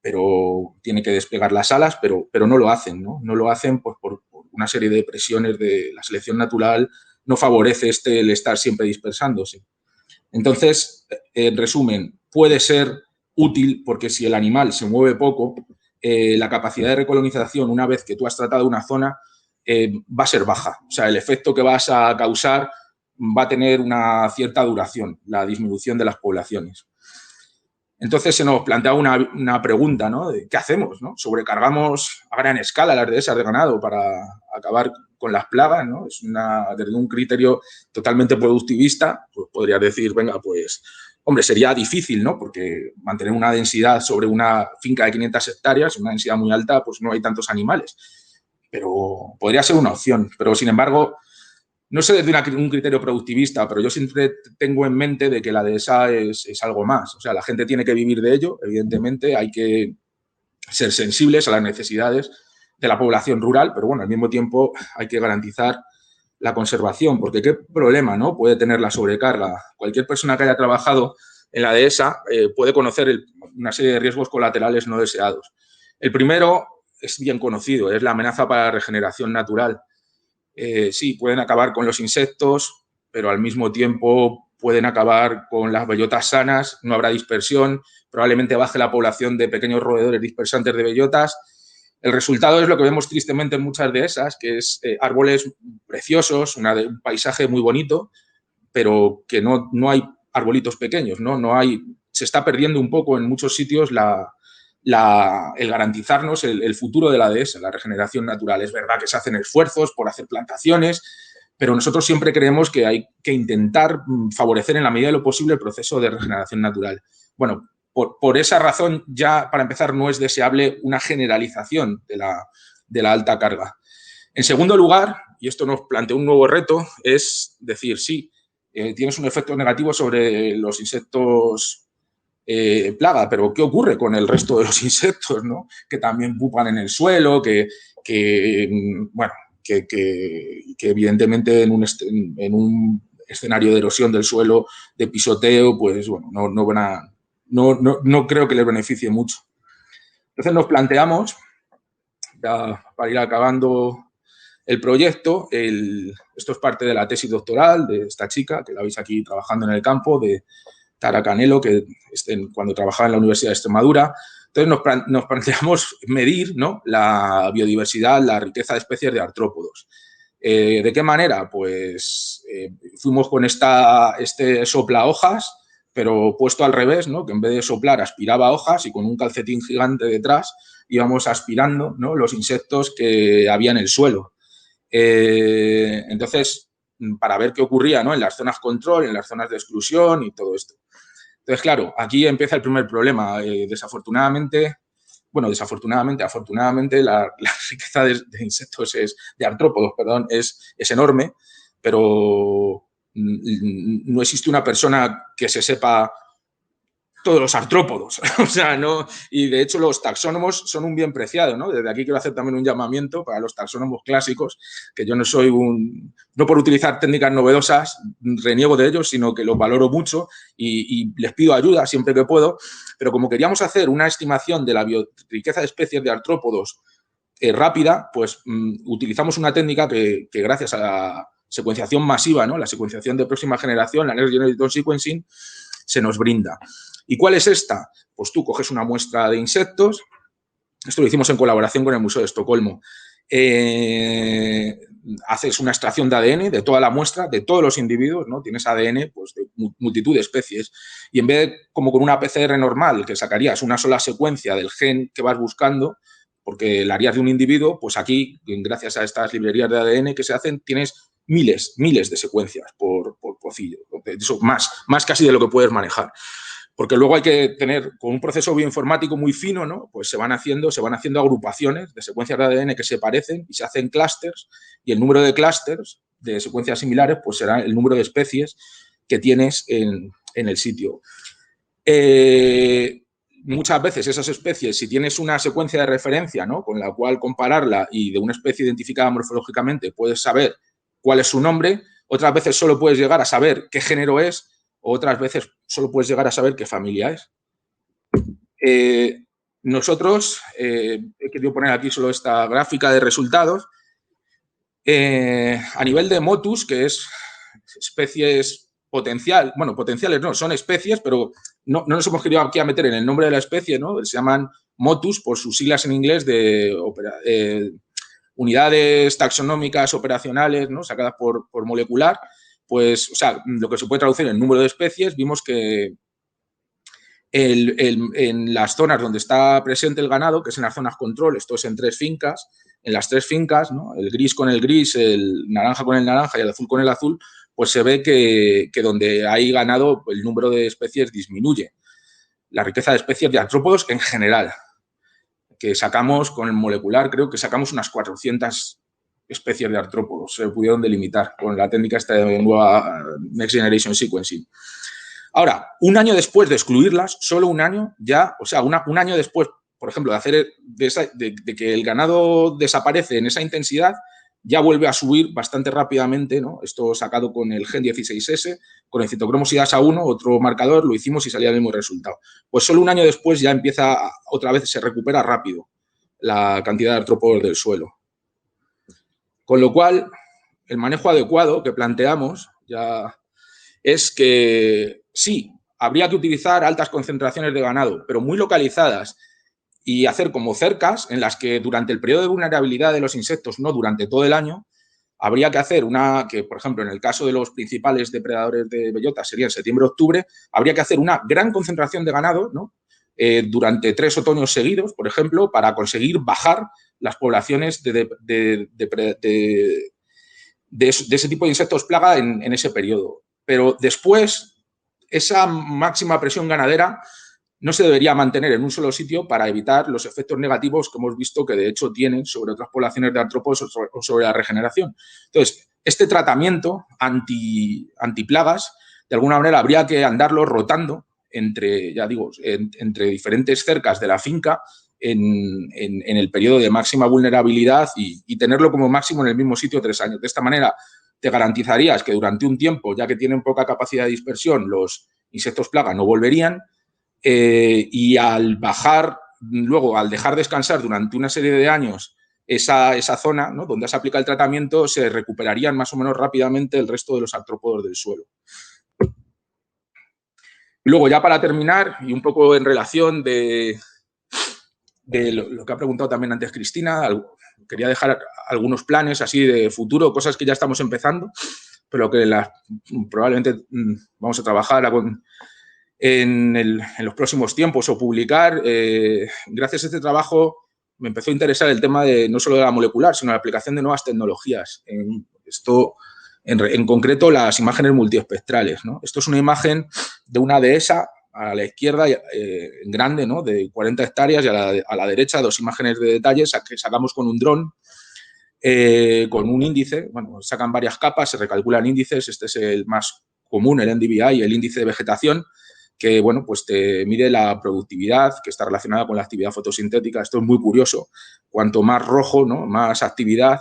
pero tiene que desplegar las alas, pero no lo hacen, ¿no? No lo hacen pues, por una serie de presiones de la selección natural, no favorece el estar siempre dispersándose. Entonces, en resumen, puede ser útil porque si el animal se mueve poco, la capacidad de recolonización, una vez que tú has tratado una zona, va a ser baja. O sea, el efecto que vas a causar va a tener una cierta duración, la disminución de las poblaciones. Entonces se nos plantea una pregunta, ¿no? De ¿qué hacemos, no? ¿Sobrecargamos a gran escala las dehesas de ganado para acabar con las plagas, ¿no? Es desde un criterio totalmente productivista, pues podrías decir, venga, pues, hombre, sería difícil, ¿no? Porque mantener una densidad sobre una finca de 500 hectáreas, una densidad muy alta, pues no hay tantos animales. Pero podría ser una opción. Pero, sin embargo, no sé desde un criterio productivista, pero yo siempre tengo en mente de que la dehesa es algo más. O sea, la gente tiene que vivir de ello, evidentemente, hay que ser sensibles a las necesidades de la población rural, pero bueno, al mismo tiempo hay que garantizar la conservación, porque qué problema, ¿no?, puede tener la sobrecarga. Cualquier persona que haya trabajado en la dehesa puede conocer una serie de riesgos colaterales no deseados. El primero es bien conocido, es la amenaza para la regeneración natural. Sí, pueden acabar con los insectos, pero al mismo tiempo pueden acabar con las bellotas sanas, no habrá dispersión, probablemente baje la población de pequeños roedores dispersantes de bellotas. El resultado es lo que vemos tristemente en muchas de esas, que es árboles preciosos, un paisaje muy bonito, pero que no hay arbolitos pequeños, ¿no? Se está perdiendo un poco en muchos sitios el garantizarnos el futuro de la dehesa, la regeneración natural. Es verdad que se hacen esfuerzos por hacer plantaciones, pero nosotros siempre creemos que hay que intentar favorecer en la medida de lo posible el proceso de regeneración natural. Bueno, por esa razón ya, para empezar, no es deseable una generalización de la alta carga. En segundo lugar, y esto nos plantea un nuevo reto, es decir, sí, tienes un efecto negativo sobre los insectos plaga, pero ¿qué ocurre con el resto de los insectos, ¿no?, que también pupan en el suelo, que evidentemente en un escenario de erosión del suelo, de pisoteo, pues bueno, no creo que les beneficie mucho. Entonces nos planteamos, ya para ir acabando el proyecto, esto es parte de la tesis doctoral de esta chica, que la veis aquí trabajando en el campo, de Tara Canelo, que cuando trabajaba en la Universidad de Extremadura. Entonces nos planteamos medir, ¿no?, la biodiversidad, la riqueza de especies de artrópodos. ¿De qué manera? Pues fuimos con este sopla hojas, pero puesto al revés, ¿no?, que en vez de soplar aspiraba hojas y con un calcetín gigante detrás íbamos aspirando, ¿no?, los insectos que había en el suelo. Entonces, para ver qué ocurría, ¿no? En las zonas control, en las zonas de exclusión y todo esto. Entonces, claro, aquí empieza el primer problema. Afortunadamente, la riqueza de insectos, de artrópodos, perdón, es enorme, pero no existe una persona que se sepa todos los artrópodos, o sea, no, y de hecho los taxónomos son un bien preciado, ¿no? Desde aquí quiero hacer también un llamamiento para los taxónomos clásicos, que yo no soy no por utilizar técnicas novedosas reniego de ellos, sino que los valoro mucho y les pido ayuda siempre que puedo, pero como queríamos hacer una estimación de la riqueza de especies de artrópodos rápida, pues utilizamos una técnica que gracias a la secuenciación masiva, ¿no? La secuenciación de próxima generación, la Next Generation Sequencing, se nos brinda. ¿Y cuál es esta? Pues tú coges una muestra de insectos, esto lo hicimos en colaboración con el Museo de Estocolmo, haces una extracción de ADN de toda la muestra, de todos los individuos, ¿no? Tienes ADN pues, de multitud de especies y en vez de, como con una PCR normal, que sacarías una sola secuencia del gen que vas buscando, porque la harías de un individuo, pues aquí, gracias a estas librerías de ADN que se hacen, tienes miles de secuencias por pocillo. Eso más casi de lo que puedes manejar. Porque luego hay que tener, con un proceso bioinformático muy fino, ¿no? Pues se van haciendo agrupaciones de secuencias de ADN que se parecen y se hacen clústeres y el número de clústeres de secuencias similares pues será el número de especies que tienes en el sitio. Muchas veces esas especies, si tienes una secuencia de referencia, ¿no? Con la cual compararla y de una especie identificada morfológicamente puedes saber cuál es su nombre, otras veces solo puedes llegar a saber qué género es, otras veces solo puedes llegar a saber qué familia es. Nosotros, he querido poner aquí solo esta gráfica de resultados. A nivel de motus, que es especies potenciales no, son especies, pero no nos hemos querido aquí a meter en el nombre de la especie, ¿no? Se llaman motus por sus siglas en inglés de unidades taxonómicas operacionales, ¿no? Sacadas por molecular. Pues, o sea, lo que se puede traducir en número de especies, vimos que en las zonas donde está presente el ganado, que es en las zonas control, esto es en 3 fincas, en las 3 fincas, ¿no? El gris con el gris, el naranja con el naranja y el azul con el azul, pues se ve que donde hay ganado el número de especies disminuye. La riqueza de especies de artrópodos en general, que sacamos con el molecular, creo que sacamos unas 400 especies de artrópodos, se pudieron delimitar con la técnica esta de nueva Next Generation Sequencing. Ahora, un año después de excluirlas, solo un año ya, o sea, un año después, por ejemplo, de que el ganado desaparece en esa intensidad, ya vuelve a subir bastante rápidamente, ¿no? Esto sacado con el gen 16S, con el citocromosidasa 1, otro marcador, lo hicimos y salía el mismo resultado. Pues solo un año después ya empieza, otra vez se recupera rápido la cantidad de artrópodos del suelo. Con lo cual, el manejo adecuado que planteamos ya es que sí, habría que utilizar altas concentraciones de ganado, pero muy localizadas y hacer como cercas en las que durante el periodo de vulnerabilidad de los insectos, no durante todo el año, habría que hacer que, por ejemplo, en el caso de los principales depredadores de bellota sería en septiembre-octubre, habría que hacer una gran concentración de ganado, ¿no? Durante 3 otoños seguidos, por ejemplo, para conseguir bajar las poblaciones de ese tipo de insectos plaga en ese periodo. Pero después, esa máxima presión ganadera no se debería mantener en un solo sitio para evitar los efectos negativos que hemos visto que de hecho tienen sobre otras poblaciones de artrópodos o sobre la regeneración. Entonces, este tratamiento antiplagas, de alguna manera habría que andarlo rotando entre diferentes cercas de la finca en el periodo de máxima vulnerabilidad y tenerlo como máximo en el mismo sitio 3 años. De esta manera te garantizarías que durante un tiempo, ya que tienen poca capacidad de dispersión, los insectos plaga no volverían y al dejar descansar durante una serie de años esa zona, ¿no? Donde se aplica el tratamiento, se recuperarían más o menos rápidamente el resto de los artrópodos del suelo. Luego, ya para terminar, y un poco en relación de lo que ha preguntado también antes Cristina, quería dejar algunos planes así de futuro, cosas que ya estamos empezando, pero que probablemente vamos a trabajar en los próximos tiempos o publicar. Gracias a este trabajo me empezó a interesar el tema de no solo de la molecular, sino la aplicación de nuevas tecnologías. En concreto, las imágenes multiespectrales, ¿no? Esto es una imagen de una dehesa a la izquierda, grande, ¿no? De 40 hectáreas, y a la derecha 2 imágenes de detalles que sacamos con un dron, con un índice. Bueno, sacan varias capas, se recalculan índices. Este es el más común, el NDVI, el índice de vegetación, que, bueno, pues te mide la productividad, que está relacionada con la actividad fotosintética. Esto es muy curioso. Cuanto más rojo, ¿no? Más actividad.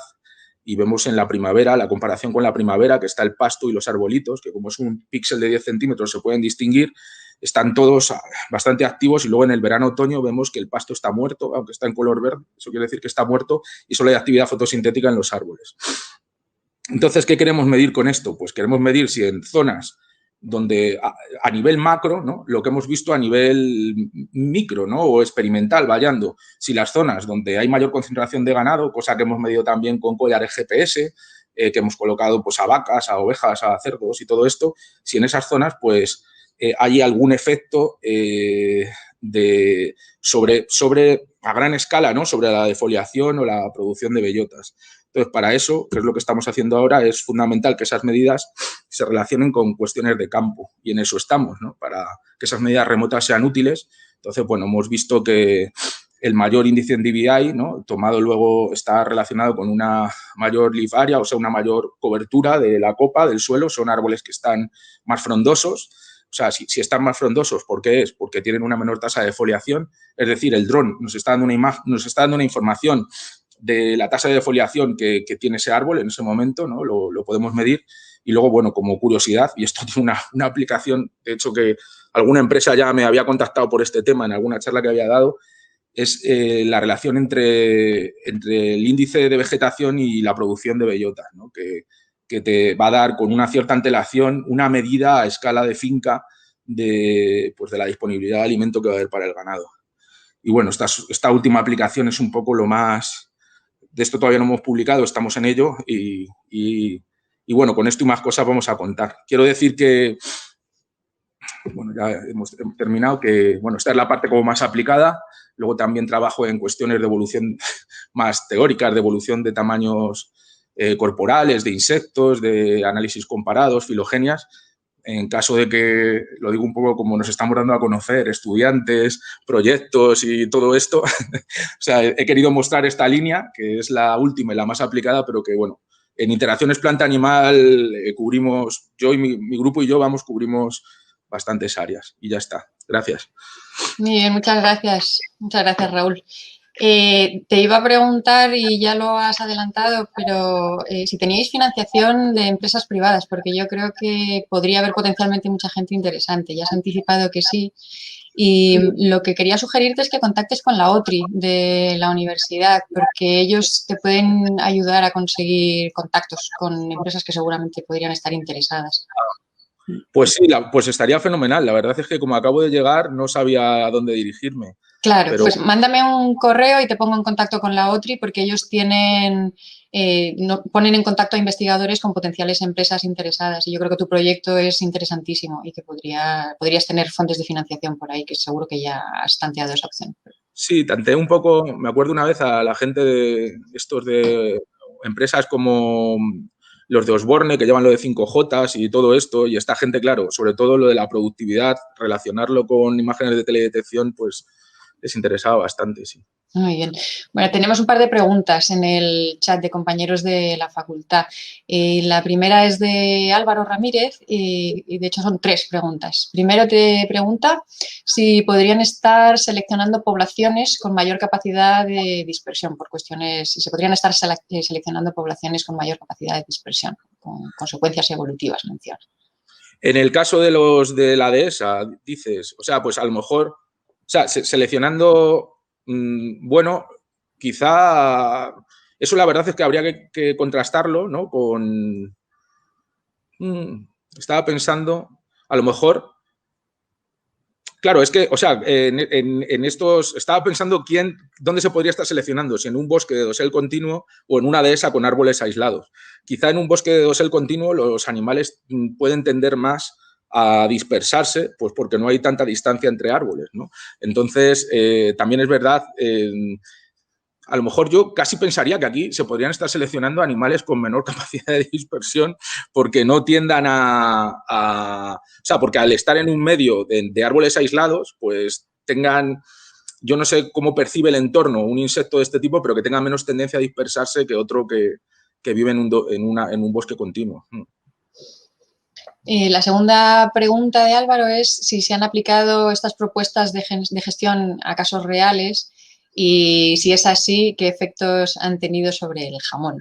Y vemos en la primavera, la comparación con la primavera, que está el pasto y los arbolitos, que como es un píxel de 10 centímetros se pueden distinguir, están todos bastante activos, y luego en el verano-otoño vemos que el pasto está muerto, aunque está en color verde. Eso quiere decir que está muerto y solo hay actividad fotosintética en los árboles. Entonces, ¿qué queremos medir con esto? Pues queremos medir si en zonas donde a nivel macro, ¿no? Lo que hemos visto a nivel micro, ¿no? O experimental, variando, si las zonas donde hay mayor concentración de ganado, cosa que hemos medido también con collares GPS, que hemos colocado pues, a vacas, a ovejas, a cerdos y todo esto, si en esas zonas pues, hay algún efecto sobre a gran escala, ¿no? Sobre la defoliación o la producción de bellotas. Entonces, para eso, que es lo que estamos haciendo ahora, es fundamental que esas medidas se relacionen con cuestiones de campo, y en eso estamos, ¿no? Para que esas medidas remotas sean útiles. Entonces, bueno, hemos visto que el mayor índice en DVI, ¿no? Tomado luego, está relacionado con una mayor leaf area, o sea, una mayor cobertura de la copa del suelo. Son árboles que están más frondosos. O sea, si están más frondosos, ¿por qué es? Porque tienen una menor tasa de defoliación. Es decir, el dron nos está dando una información de la tasa de defoliación que tiene ese árbol en ese momento, ¿no? Lo podemos medir. Y luego, bueno, como curiosidad, y esto tiene una aplicación, de hecho, que alguna empresa ya me había contactado por este tema en alguna charla que había dado, es la relación entre el índice de vegetación y la producción de bellotas, ¿no? Que te va a dar con una cierta antelación una medida a escala de finca de la disponibilidad de alimento que va a haber para el ganado. Y bueno, esta última aplicación es un poco lo más... De esto todavía no hemos publicado, estamos en ello, y bueno, con esto y más cosas vamos a contar. Quiero decir que, bueno, ya hemos terminado, que, bueno, esta es la parte como más aplicada. Luego también trabajo en cuestiones de evolución más teóricas, de evolución de tamaños corporales, de insectos, de análisis comparados, filogenias. En caso de que, lo digo un poco como nos estamos dando a conocer, estudiantes, proyectos y todo esto, o sea, he querido mostrar esta línea, que es la última y la más aplicada, pero que, bueno, en interacciones planta-animal cubrimos, yo y mi grupo y yo, cubrimos bastantes áreas, y ya está. Gracias. Muy bien, muchas gracias. Muchas gracias, Raúl. Te iba a preguntar, y ya lo has adelantado, pero si teníais financiación de empresas privadas, porque yo creo que podría haber potencialmente mucha gente interesante. Ya has anticipado que sí. Y lo que quería sugerirte es que contactes con la OTRI de la universidad, porque ellos te pueden ayudar a conseguir contactos con empresas que seguramente podrían estar interesadas. Pues sí, pues estaría fenomenal. La verdad es que como acabo de llegar no sabía a dónde dirigirme. Claro, pero... pues mándame un correo y te pongo en contacto con la OTRI, porque ellos ponen en contacto a investigadores con potenciales empresas interesadas, y yo creo que tu proyecto es interesantísimo y que podrías tener fuentes de financiación por ahí, que seguro que ya has tanteado esa opción. Sí, tanteé un poco. Me acuerdo una vez a la gente de empresas como los de Osborne, que llevan lo de 5J y todo esto, y esta gente, claro, sobre todo lo de la productividad, relacionarlo con imágenes de teledetección, pues les interesaba bastante, sí. Muy bien. Bueno, tenemos un par de preguntas en el chat de compañeros de la facultad. La primera es de Álvaro Ramírez y de hecho son 3 preguntas. Primero te pregunta si podrían estar seleccionando poblaciones con mayor capacidad de dispersión, si se podrían estar seleccionando poblaciones con mayor capacidad de dispersión, con consecuencias evolutivas, menciona. En el caso de los de la dehesa, dices, o sea, pues a lo mejor, o sea, seleccionando... Bueno, quizá eso la verdad es que habría que contrastarlo, ¿no? Estaba pensando, a lo mejor, claro, es que, o sea, en estos, estaba pensando dónde se podría estar seleccionando, si en un bosque de dosel continuo o en una dehesa con árboles aislados. Quizá en un bosque de dosel continuo los animales pueden tender más a dispersarse, pues porque no hay tanta distancia entre árboles, ¿no? Entonces, también es verdad, a lo mejor yo casi pensaría que aquí se podrían estar seleccionando animales con menor capacidad de dispersión porque no tiendan o sea, porque al estar en un medio de árboles aislados, pues tengan, yo no sé cómo percibe el entorno un insecto de este tipo, pero que tenga menos tendencia a dispersarse que otro que vive en un bosque continuo. La segunda pregunta de Álvaro es si se han aplicado estas propuestas de gestión a casos reales y si es así, ¿qué efectos han tenido sobre el jamón?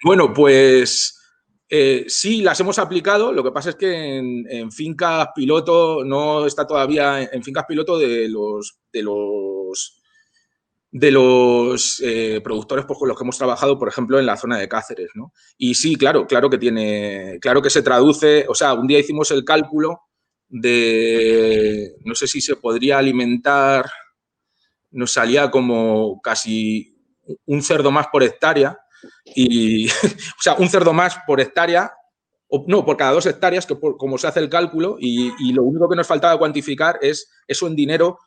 Bueno, pues sí, las hemos aplicado. Lo que pasa es que en fincas piloto no está todavía, en fincas piloto de los productores pues, con los que hemos trabajado, por ejemplo, en la zona de Cáceres, ¿no? Y sí, claro que se traduce, o sea, un día hicimos el cálculo de, no sé si se podría alimentar, nos salía como casi un cerdo más por hectárea, o sea, un cerdo más por hectárea, o no, por cada 2 hectáreas, como se hace el cálculo, y lo único que nos faltaba cuantificar es eso en dinero,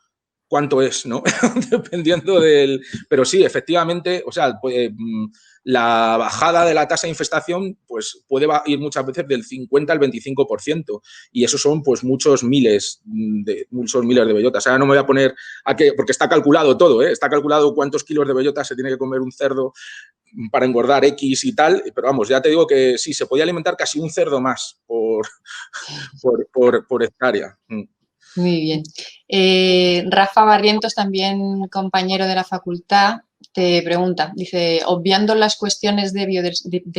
cuánto es, ¿no? Dependiendo del... Pero sí, efectivamente, o sea, la bajada de la tasa de infestación pues puede ir muchas veces del 50 al 25%, y eso son pues muchos miles de bellotas. Ahora no me voy a poner porque está calculado todo, ¿eh? Está calculado cuántos kilos de bellotas se tiene que comer un cerdo para engordar X y tal, pero vamos, ya te digo que sí, se podía alimentar casi un cerdo más por hectárea. Muy bien. Rafa Barrientos, también compañero de la facultad, te pregunta, dice, obviando las cuestiones de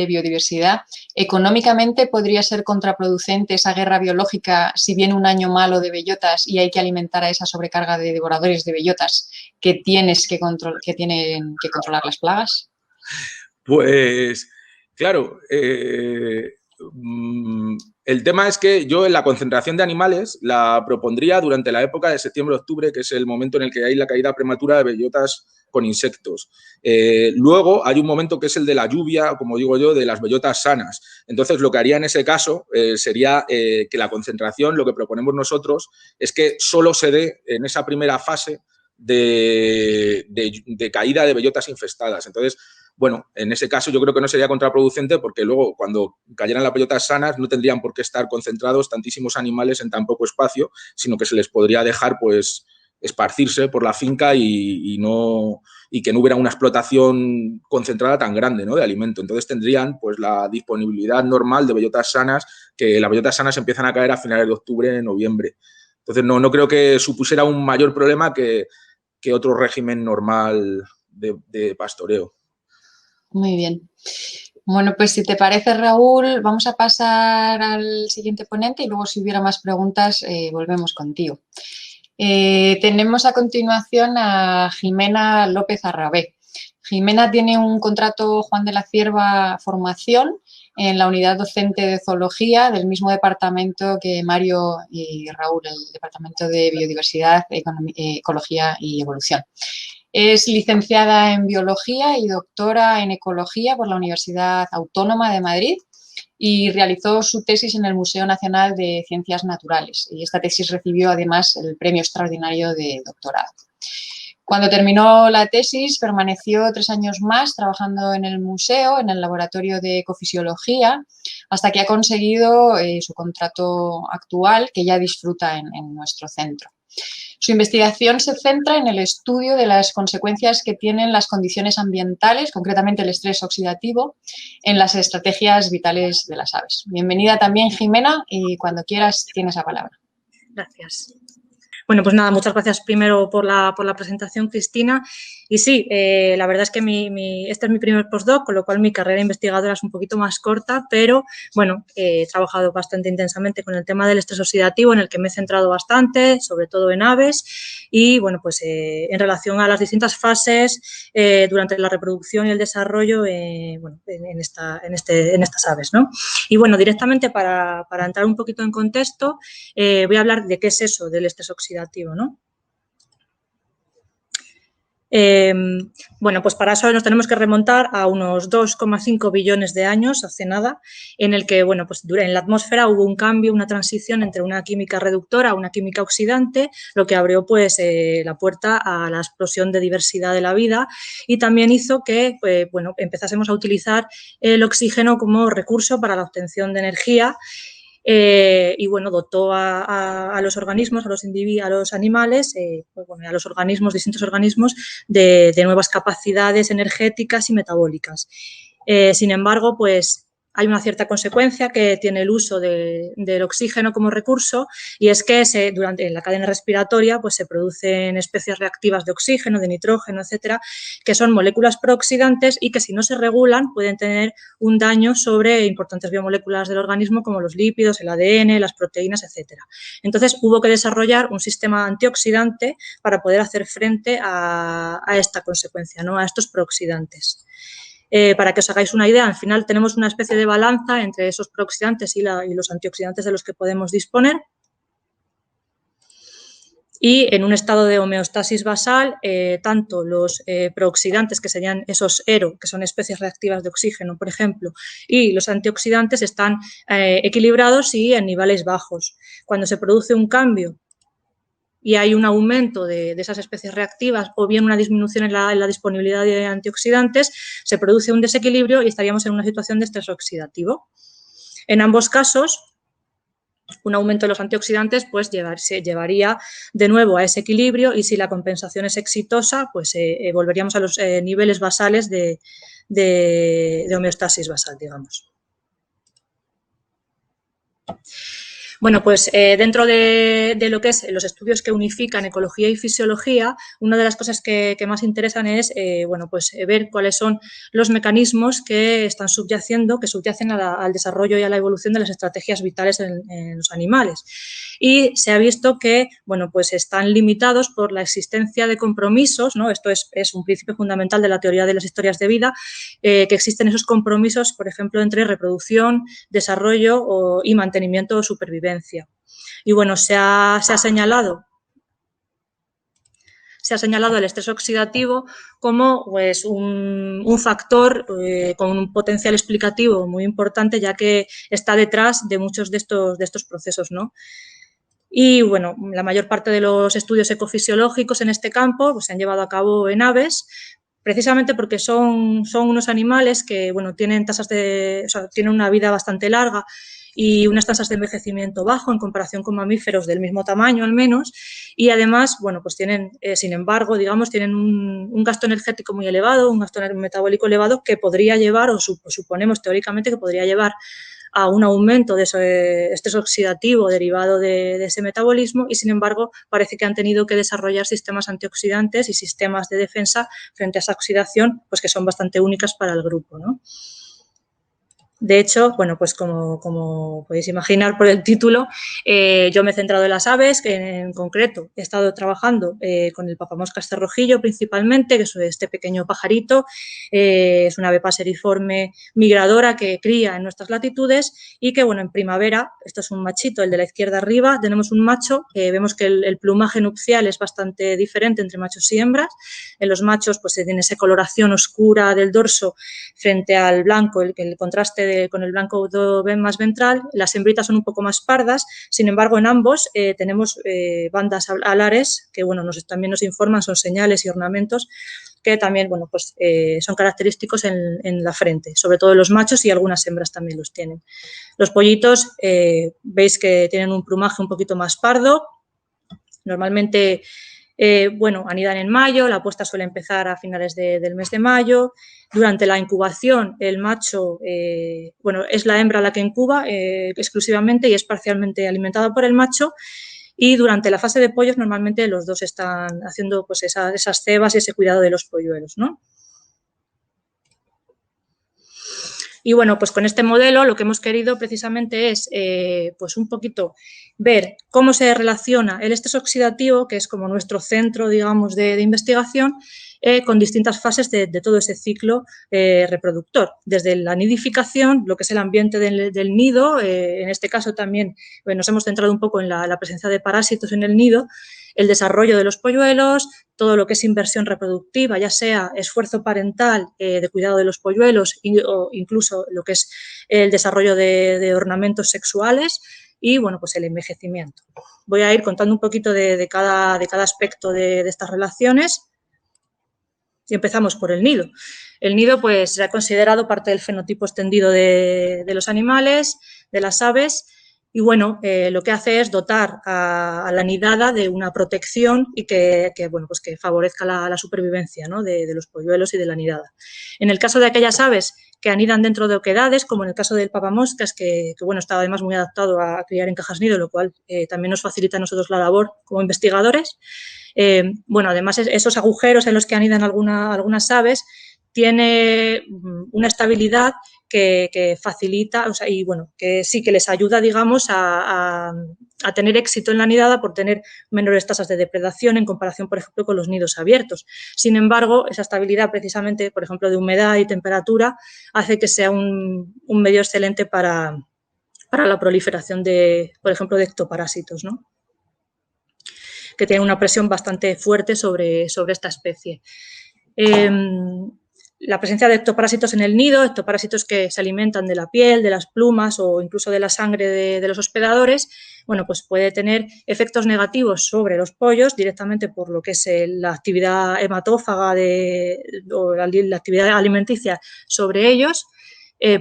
biodiversidad, ¿económicamente podría ser contraproducente esa guerra biológica si viene un año malo de bellotas y hay que alimentar a esa sobrecarga de devoradores de bellotas que tienen que controlar las plagas? Pues, claro, el tema es que yo en la concentración de animales la propondría durante la época de septiembre-octubre, que es el momento en el que hay la caída prematura de bellotas con insectos. Luego hay un momento que es el de la lluvia, como digo yo, de las bellotas sanas. Entonces, lo que haría en ese caso sería que la concentración, lo que proponemos nosotros, es que solo se dé en esa primera fase de caída de bellotas infestadas. Entonces, bueno, en ese caso yo creo que no sería contraproducente porque luego cuando cayeran las bellotas sanas no tendrían por qué estar concentrados tantísimos animales en tan poco espacio, sino que se les podría dejar pues esparcirse por la finca y que no hubiera una explotación concentrada tan grande, ¿no?, de alimento. Entonces tendrían pues la disponibilidad normal de bellotas sanas, que las bellotas sanas empiezan a caer a finales de octubre, noviembre. Entonces no creo que supusiera un mayor problema que otro régimen normal de pastoreo. Muy bien. Bueno, pues si te parece, Raúl, vamos a pasar al siguiente ponente y luego si hubiera más preguntas volvemos contigo. Tenemos a continuación a Jimena López Arrabé. Jimena tiene un contrato Juan de la Cierva Formación en la unidad docente de zoología del mismo departamento que Mario y Raúl, el departamento de biodiversidad, ecología y evolución. Es licenciada en biología y doctora en ecología por la Universidad Autónoma de Madrid y realizó su tesis en el Museo Nacional de Ciencias Naturales. Y esta tesis recibió además el premio extraordinario de doctorado. Cuando terminó la tesis, permaneció 3 años más trabajando en el museo, en el laboratorio de ecofisiología, hasta que ha conseguido su contrato actual, que ya disfruta en nuestro centro. Su investigación se centra en el estudio de las consecuencias que tienen las condiciones ambientales, concretamente el estrés oxidativo, en las estrategias vitales de las aves. Bienvenida también, Jimena, y cuando quieras tienes la palabra. Gracias. Bueno, pues nada, muchas gracias primero por la presentación, Cristina. Y sí, la verdad es que este es mi primer postdoc, con lo cual mi carrera investigadora es un poquito más corta, pero bueno, he trabajado bastante intensamente con el tema del estrés oxidativo, en el que me he centrado bastante, sobre todo en aves, y bueno, pues en relación a las distintas fases durante la reproducción y el desarrollo bueno, en estas aves, ¿no? Y bueno, directamente para entrar un poquito en contexto, voy a hablar de qué es eso del estrés oxidativo, ¿no? Bueno, pues para eso nos tenemos que remontar a unos 2,5 billones de años, hace nada, en el que, bueno, pues en la atmósfera hubo un cambio, una transición entre una química reductora a una química oxidante, lo que abrió pues la puerta a la explosión de diversidad de la vida y también hizo que, bueno, empezásemos a utilizar el oxígeno como recurso para la obtención de energía. Y bueno, dotó a los organismos, a los animales, pues bueno, a los organismos, distintos organismos, de nuevas capacidades energéticas y metabólicas. Sin embargo, pues hay una cierta consecuencia que tiene el uso del oxígeno como recurso y es que en la cadena respiratoria pues se producen especies reactivas de oxígeno, de nitrógeno, etcétera, que son moléculas prooxidantes y que si no se regulan pueden tener un daño sobre importantes biomoléculas del organismo como los lípidos, el ADN, las proteínas, etcétera. Entonces hubo que desarrollar un sistema antioxidante para poder hacer frente a esta consecuencia, ¿no? A estos prooxidantes. Para que os hagáis una idea, al final tenemos una especie de balanza entre esos prooxidantes y los antioxidantes de los que podemos disponer. Y en un estado de homeostasis basal, tanto los prooxidantes, que serían esos ERO, que son especies reactivas de oxígeno, por ejemplo, y los antioxidantes están equilibrados y en niveles bajos. Cuando se produce un cambio y hay un aumento de esas especies reactivas o bien una disminución en la disponibilidad de antioxidantes, se produce un desequilibrio y estaríamos en una situación de estrés oxidativo. En ambos casos, un aumento de los antioxidantes pues llevaría de nuevo a ese equilibrio y si la compensación es exitosa, pues volveríamos a los niveles basales de homeostasis basal, digamos. Bueno, pues dentro de lo que es los estudios que unifican ecología y fisiología, una de las cosas que más interesan es bueno, pues, ver cuáles son los mecanismos que están subyacen al desarrollo y a la evolución de las estrategias vitales en los animales. Y se ha visto que bueno, pues están limitados por la existencia de compromisos, ¿no? Esto es un principio fundamental de la teoría de las historias de vida, que existen esos compromisos, por ejemplo, entre reproducción, desarrollo y mantenimiento o supervivencia. Y bueno, se ha señalado el estrés oxidativo como pues, un factor con un potencial explicativo muy importante, ya que está detrás de muchos de estos procesos, ¿no? Y bueno, la mayor parte de los estudios ecofisiológicos en este campo pues, se han llevado a cabo en aves, precisamente porque son unos animales que bueno, tienen tienen una vida bastante larga y unas tasas de envejecimiento bajo en comparación con mamíferos del mismo tamaño al menos, y además, bueno, pues tienen, sin embargo, digamos, tienen un gasto energético muy elevado, un gasto metabólico elevado que podría llevar, o suponemos teóricamente que podría llevar a un aumento de ese estrés oxidativo derivado de ese metabolismo y, sin embargo, parece que han tenido que desarrollar sistemas antioxidantes y sistemas de defensa frente a esa oxidación, pues que son bastante únicas para el grupo, ¿no? De hecho, bueno, pues como podéis imaginar por el título, yo me he centrado en las aves, que en concreto he estado trabajando con el papamoscas cerrojillo principalmente, que es este pequeño pajarito, es una ave paseriforme migradora que cría en nuestras latitudes y que, bueno, en primavera, esto es un machito, el de la izquierda arriba, tenemos un macho, vemos que el plumaje nupcial es bastante diferente entre machos y hembras. En los machos, pues tiene esa coloración oscura del dorso frente al blanco, el contraste con el blanco más ventral. Las hembritas son un poco más pardas, sin embargo, en ambos tenemos bandas alares que bueno, también nos informan, son señales y ornamentos que también bueno, pues, son característicos en la frente, sobre todo los machos y algunas hembras también los tienen. Los pollitos veis que tienen un plumaje un poquito más pardo, normalmente bueno, anidan en mayo, la puesta suele empezar a finales del mes de mayo. Durante la incubación, el macho, bueno, es la hembra la que incuba exclusivamente y es parcialmente alimentada por el macho. Y durante la fase de pollos, normalmente los dos están haciendo pues, esas cebas y ese cuidado de los polluelos, ¿no? Y bueno, pues con este modelo lo que hemos querido precisamente es pues un poquito ver cómo se relaciona el estrés oxidativo, que es como nuestro centro, digamos, de investigación, con distintas fases de todo ese ciclo reproductor. Desde la nidificación, lo que es el ambiente del nido, en este caso también nos hemos centrado un poco en la presencia de parásitos en el nido, el desarrollo de los polluelos, todo lo que es inversión reproductiva, ya sea esfuerzo parental de cuidado de los polluelos o incluso lo que es el desarrollo de ornamentos sexuales y, bueno, pues el envejecimiento. Voy a ir contando un poquito de cada aspecto de estas relaciones y empezamos por el nido. El nido, pues, se ha considerado parte del fenotipo extendido de los animales, de las aves. Y, bueno, lo que hace es dotar a la nidada de una protección y que favorezca la supervivencia, ¿no?, de los polluelos y de la nidada. En el caso de aquellas aves que anidan dentro de oquedades, como en el caso del papamoscas, que está además muy adaptado a criar en cajas nido, lo cual también nos facilita a nosotros la labor como investigadores. Además, esos agujeros en los que anidan algunas aves tiene una estabilidad que facilita, que sí que les ayuda, digamos, a tener éxito en la nidada por tener menores tasas de depredación en comparación, por ejemplo, con los nidos abiertos. Sin embargo, esa estabilidad, precisamente, por ejemplo, de humedad y temperatura, hace que sea un medio excelente para la proliferación por ejemplo, de ectoparásitos, ¿no?, que tienen una presión bastante fuerte sobre esta especie. La presencia de ectoparásitos en el nido, ectoparásitos que se alimentan de la piel, de las plumas o incluso de la sangre de los hospedadores, pues puede tener efectos negativos sobre los pollos directamente por lo que es la actividad hematófaga o la actividad alimenticia sobre ellos,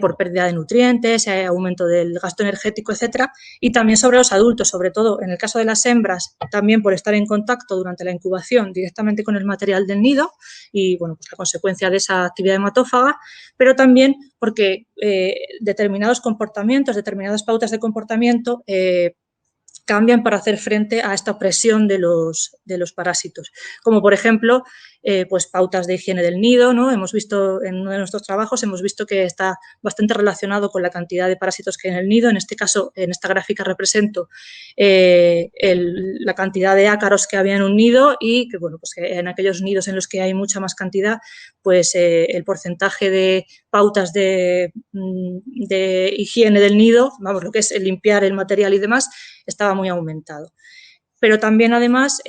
por pérdida de nutrientes, aumento del gasto energético, etcétera, y también sobre los adultos, sobre todo en el caso de las hembras, también por estar en contacto durante la incubación directamente con el material del nido y, pues la consecuencia de esa actividad hematófaga, pero también porque determinados comportamientos, determinadas pautas de comportamiento cambian para hacer frente a esta presión de los parásitos, como por ejemplo, pues pautas de higiene del nido, ¿no? Hemos visto en uno de nuestros trabajos, que está bastante relacionado con la cantidad de parásitos que hay en el nido. En este caso, en esta gráfica represento la cantidad de ácaros que había en un nido y que, pues que en aquellos nidos en los que hay mucha más cantidad, pues el porcentaje de pautas de higiene del nido, lo que es el limpiar el material y demás, estaba muy aumentado. Pero también, además,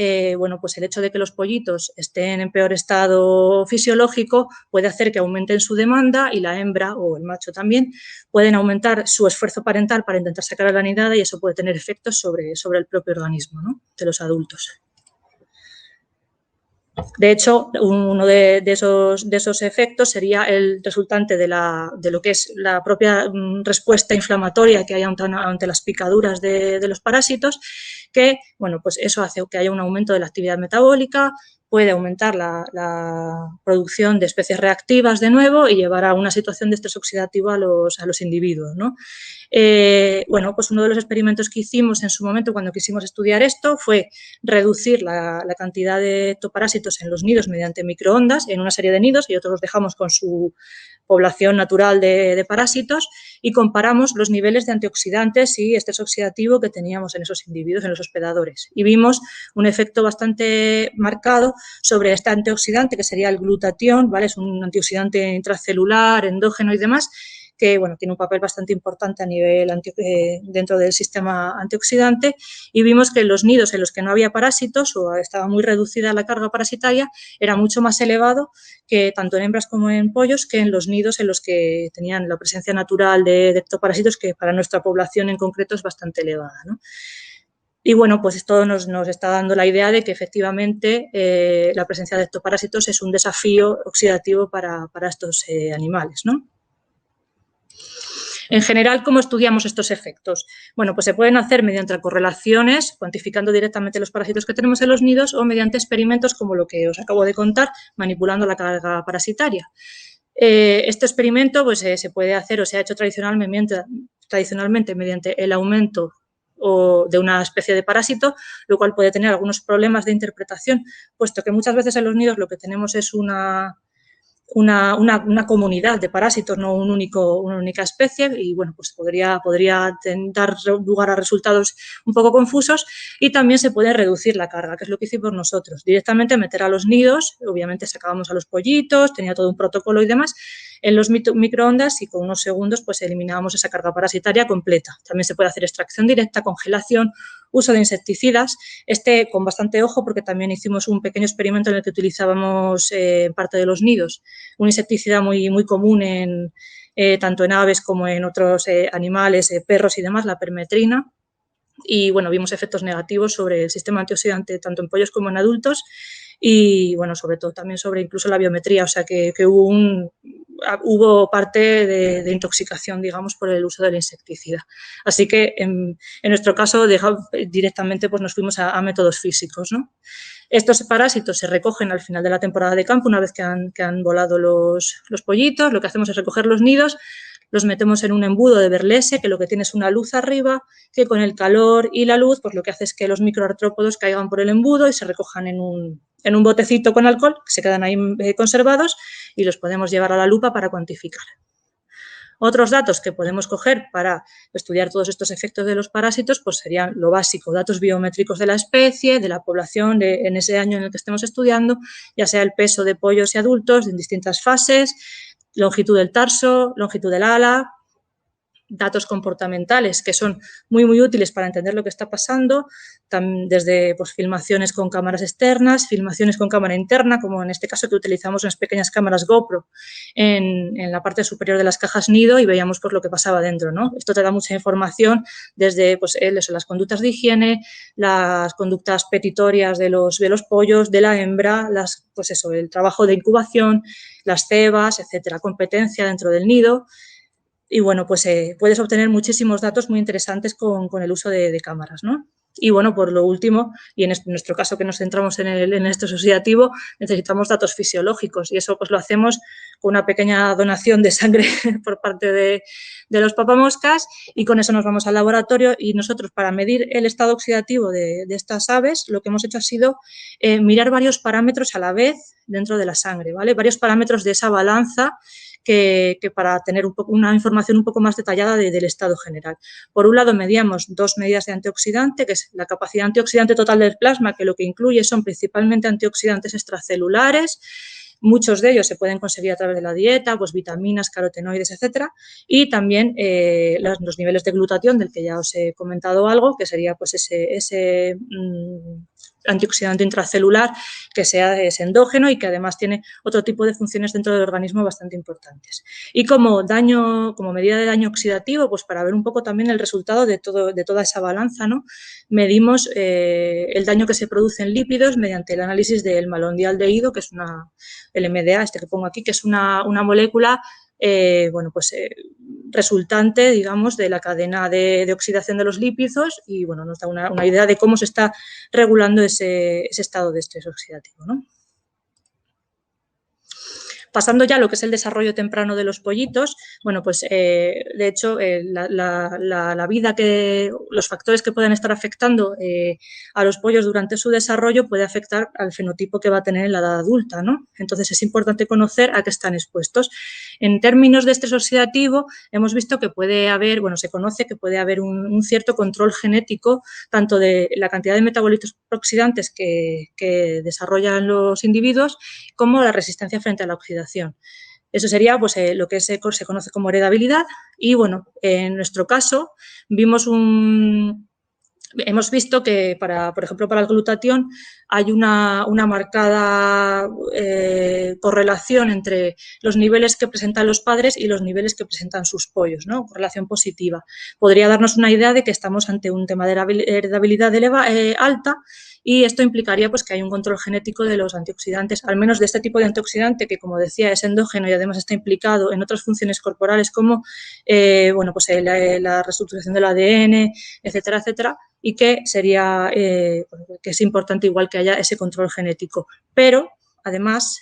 pues el hecho de que los pollitos estén en peor estado fisiológico puede hacer que aumenten su demanda y la hembra o el macho también pueden aumentar su esfuerzo parental para intentar sacar a la nidada y eso puede tener efectos sobre el propio organismo, ¿no?, de los adultos. De hecho, uno de esos efectos sería el resultante de lo que es la propia respuesta inflamatoria que hay ante las picaduras de los parásitos, que, pues eso hace que haya un aumento de la actividad metabólica, puede aumentar la producción de especies reactivas de nuevo y llevar a una situación de estrés oxidativo a los individuos, ¿no? Pues uno de los experimentos que hicimos en su momento cuando quisimos estudiar esto fue reducir la cantidad de ectoparásitos en los nidos mediante microondas en una serie de nidos y otros los dejamos con su población natural de parásitos y comparamos los niveles de antioxidantes y estrés oxidativo que teníamos en esos individuos, en los hospedadores. Y vimos un efecto bastante marcado sobre este antioxidante que sería el glutatión, ¿vale? Es un antioxidante intracelular, endógeno y demás, que tiene un papel bastante importante a nivel dentro del sistema antioxidante y vimos que en los nidos en los que no había parásitos o estaba muy reducida la carga parasitaria era mucho más elevado que tanto en hembras como en pollos que en los nidos en los que tenían la presencia natural de ectoparásitos que para nuestra población en concreto es bastante elevada, ¿no? Y pues esto nos está dando la idea de que efectivamente la presencia de ectoparásitos es un desafío oxidativo para estos animales, ¿no? En general, ¿cómo estudiamos estos efectos? Pues se pueden hacer mediante correlaciones, cuantificando directamente los parásitos que tenemos en los nidos o mediante experimentos como lo que os acabo de contar, manipulando la carga parasitaria. Este experimento se puede hacer o se ha hecho tradicionalmente mediante el aumento de una especie de parásito, lo cual puede tener algunos problemas de interpretación, puesto que muchas veces en los nidos lo que tenemos es una una comunidad de parásitos, no una única especie, y bueno, pues podría dar lugar a resultados un poco confusos, y también se puede reducir la carga, que es lo que hicimos nosotros, directamente meter a los nidos, obviamente sacábamos a los pollitos, tenía todo un protocolo y demás, en los microondas, y con unos segundos pues eliminábamos esa carga parasitaria completa. También se puede hacer extracción directa, congelación, uso de insecticidas, con bastante ojo, porque también hicimos un pequeño experimento en el que utilizábamos parte de los nidos, un insecticida muy, muy común tanto en aves como en otros animales, perros y demás, la permetrina, y bueno, vimos efectos negativos sobre el sistema antioxidante tanto en pollos como en adultos, y bueno, sobre todo también sobre incluso la biometría, o sea que hubo parte de intoxicación, digamos, por el uso del insecticida. Así que en nuestro caso directamente pues nos fuimos a métodos físicos, ¿no? Estos parásitos se recogen al final de la temporada de campo, una vez que han volado los pollitos. Lo que hacemos es recoger los nidos, los metemos en un embudo de Berlese, que lo que tiene es una luz arriba, que con el calor y la luz, pues lo que hace es que los microartrópodos caigan por el embudo y se recojan en un botecito con alcohol, que se quedan ahí conservados, y los podemos llevar a la lupa para cuantificar. Otros datos que podemos coger para estudiar todos estos efectos de los parásitos, pues serían lo básico, datos biométricos de la especie, de la población en ese año en el que estemos estudiando, ya sea el peso de pollos y adultos en distintas fases, longitud del tarso, longitud del ala, datos comportamentales que son muy, muy útiles para entender lo que está pasando, desde pues, filmaciones con cámaras externas, filmaciones con cámara interna, como en este caso que utilizamos unas pequeñas cámaras GoPro en la parte superior de las cajas nido, y veíamos pues, lo que pasaba dentro, ¿no? Esto te da mucha información desde pues, las conductas de higiene, las conductas petitorias de los pollos, de la hembra, pues eso, el trabajo de incubación, las cebas, etcétera, competencia dentro del nido. Y bueno, pues puedes obtener muchísimos datos muy interesantes con el uso de cámaras, ¿no? Y bueno, por lo último, y en nuestro caso que nos centramos en el estrés oxidativo, necesitamos datos fisiológicos, y eso pues lo hacemos con una pequeña donación de sangre por parte de los papamoscas, y con eso nos vamos al laboratorio, y nosotros para medir el estado oxidativo de estas aves lo que hemos hecho ha sido mirar varios parámetros a la vez dentro de la sangre, ¿vale? Varios parámetros de esa balanza que para tener una información un poco más detallada del estado general. Por un lado, medíamos 2 medidas de antioxidante, que es la capacidad antioxidante total del plasma, que lo que incluye son principalmente antioxidantes extracelulares. Muchos de ellos se pueden conseguir a través de la dieta, pues vitaminas, carotenoides, etcétera, y también los niveles de glutatión, del que ya os he comentado algo, que sería pues ese antioxidante intracelular que es endógeno y que además tiene otro tipo de funciones dentro del organismo bastante importantes. Y como medida de daño oxidativo, pues para ver un poco también el resultado de toda esa balanza, ¿no? Medimos el daño que se produce en lípidos mediante el análisis del malondialdehído, que es el MDA, que pongo aquí, que es una molécula resultante, digamos, de la cadena de oxidación de los lípidos, y bueno, nos da una idea de cómo se está regulando ese estado de estrés oxidativo, ¿no? Pasando ya a lo que es el desarrollo temprano de los pollitos, bueno, pues de hecho la vida los factores que puedan estar afectando a los pollos durante su desarrollo puede afectar al fenotipo que va a tener en la edad adulta, ¿no? Entonces es importante conocer a qué están expuestos. En términos de estrés oxidativo, hemos visto que se conoce que puede haber un cierto control genético tanto de la cantidad de metabolitos oxidantes que desarrollan los individuos como la resistencia frente a la oxidación. Eso sería pues, lo que se conoce como heredabilidad, y bueno, en nuestro caso hemos visto que, por ejemplo, para el glutatión hay una marcada correlación entre los niveles que presentan los padres y los niveles que presentan sus pollos, ¿no? Correlación positiva. Podría darnos una idea de que estamos ante un tema de heredabilidad alta, y esto implicaría pues, que hay un control genético de los antioxidantes, al menos de este tipo de antioxidante que, como decía, es endógeno y además está implicado en otras funciones corporales como la reestructuración del ADN, etcétera, etcétera, y que sería que es importante igual que haya ese control genético. Pero, además,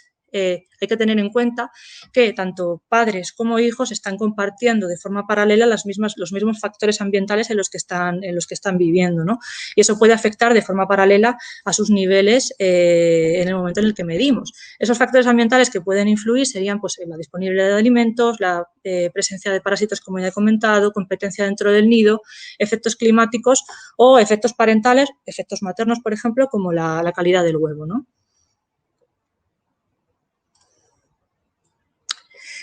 hay que tener en cuenta que tanto padres como hijos están compartiendo de forma paralela los mismos factores ambientales en los que están viviendo, ¿no? Y eso puede afectar de forma paralela a sus niveles en el momento en el que medimos. Esos factores ambientales que pueden influir serían pues, la disponibilidad de alimentos, la presencia de parásitos, como ya he comentado, competencia dentro del nido, efectos climáticos o efectos parentales, efectos maternos, por ejemplo, como la calidad del huevo, ¿no?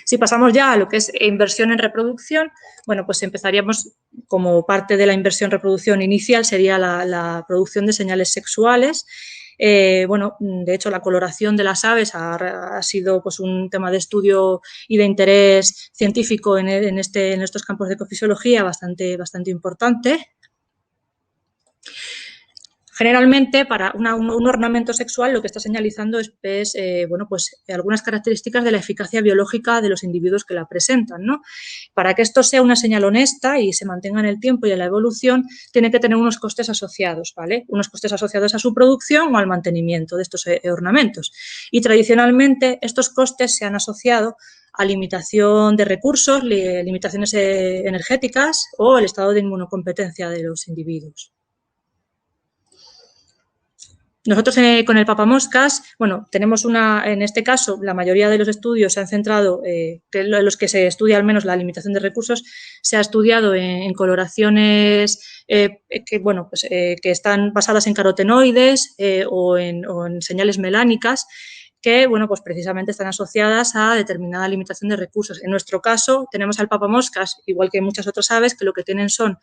Si pasamos ya a lo que es inversión en reproducción, bueno, pues empezaríamos como parte de la inversión en reproducción inicial sería la producción de señales sexuales. Bueno, de hecho, la coloración de las aves ha sido pues, un tema de estudio y de interés científico en estos campos de ecofisiología bastante importante. Generalmente, para un ornamento sexual lo que está señalizando es bueno, pues, algunas características de la eficacia biológica de los individuos que la presentan, ¿no? Para que esto sea una señal honesta y se mantenga en el tiempo y en la evolución, tiene que tener unos costes asociados, ¿vale? Unos costes asociados a su producción o al mantenimiento de estos ornamentos. Y tradicionalmente estos costes se han asociado a limitación de recursos, limitaciones energéticas o el estado de inmunocompetencia de los individuos. Nosotros con el papamoscas, bueno, tenemos en este caso, la mayoría de los estudios se han centrado, los que se estudia al menos la limitación de recursos, se ha estudiado en coloraciones bueno, pues, que están basadas en carotenoides o en señales melánicas, que, bueno, pues precisamente están asociadas a determinada limitación de recursos. En nuestro caso, tenemos al papamoscas, igual que muchas otras aves, que lo que tienen son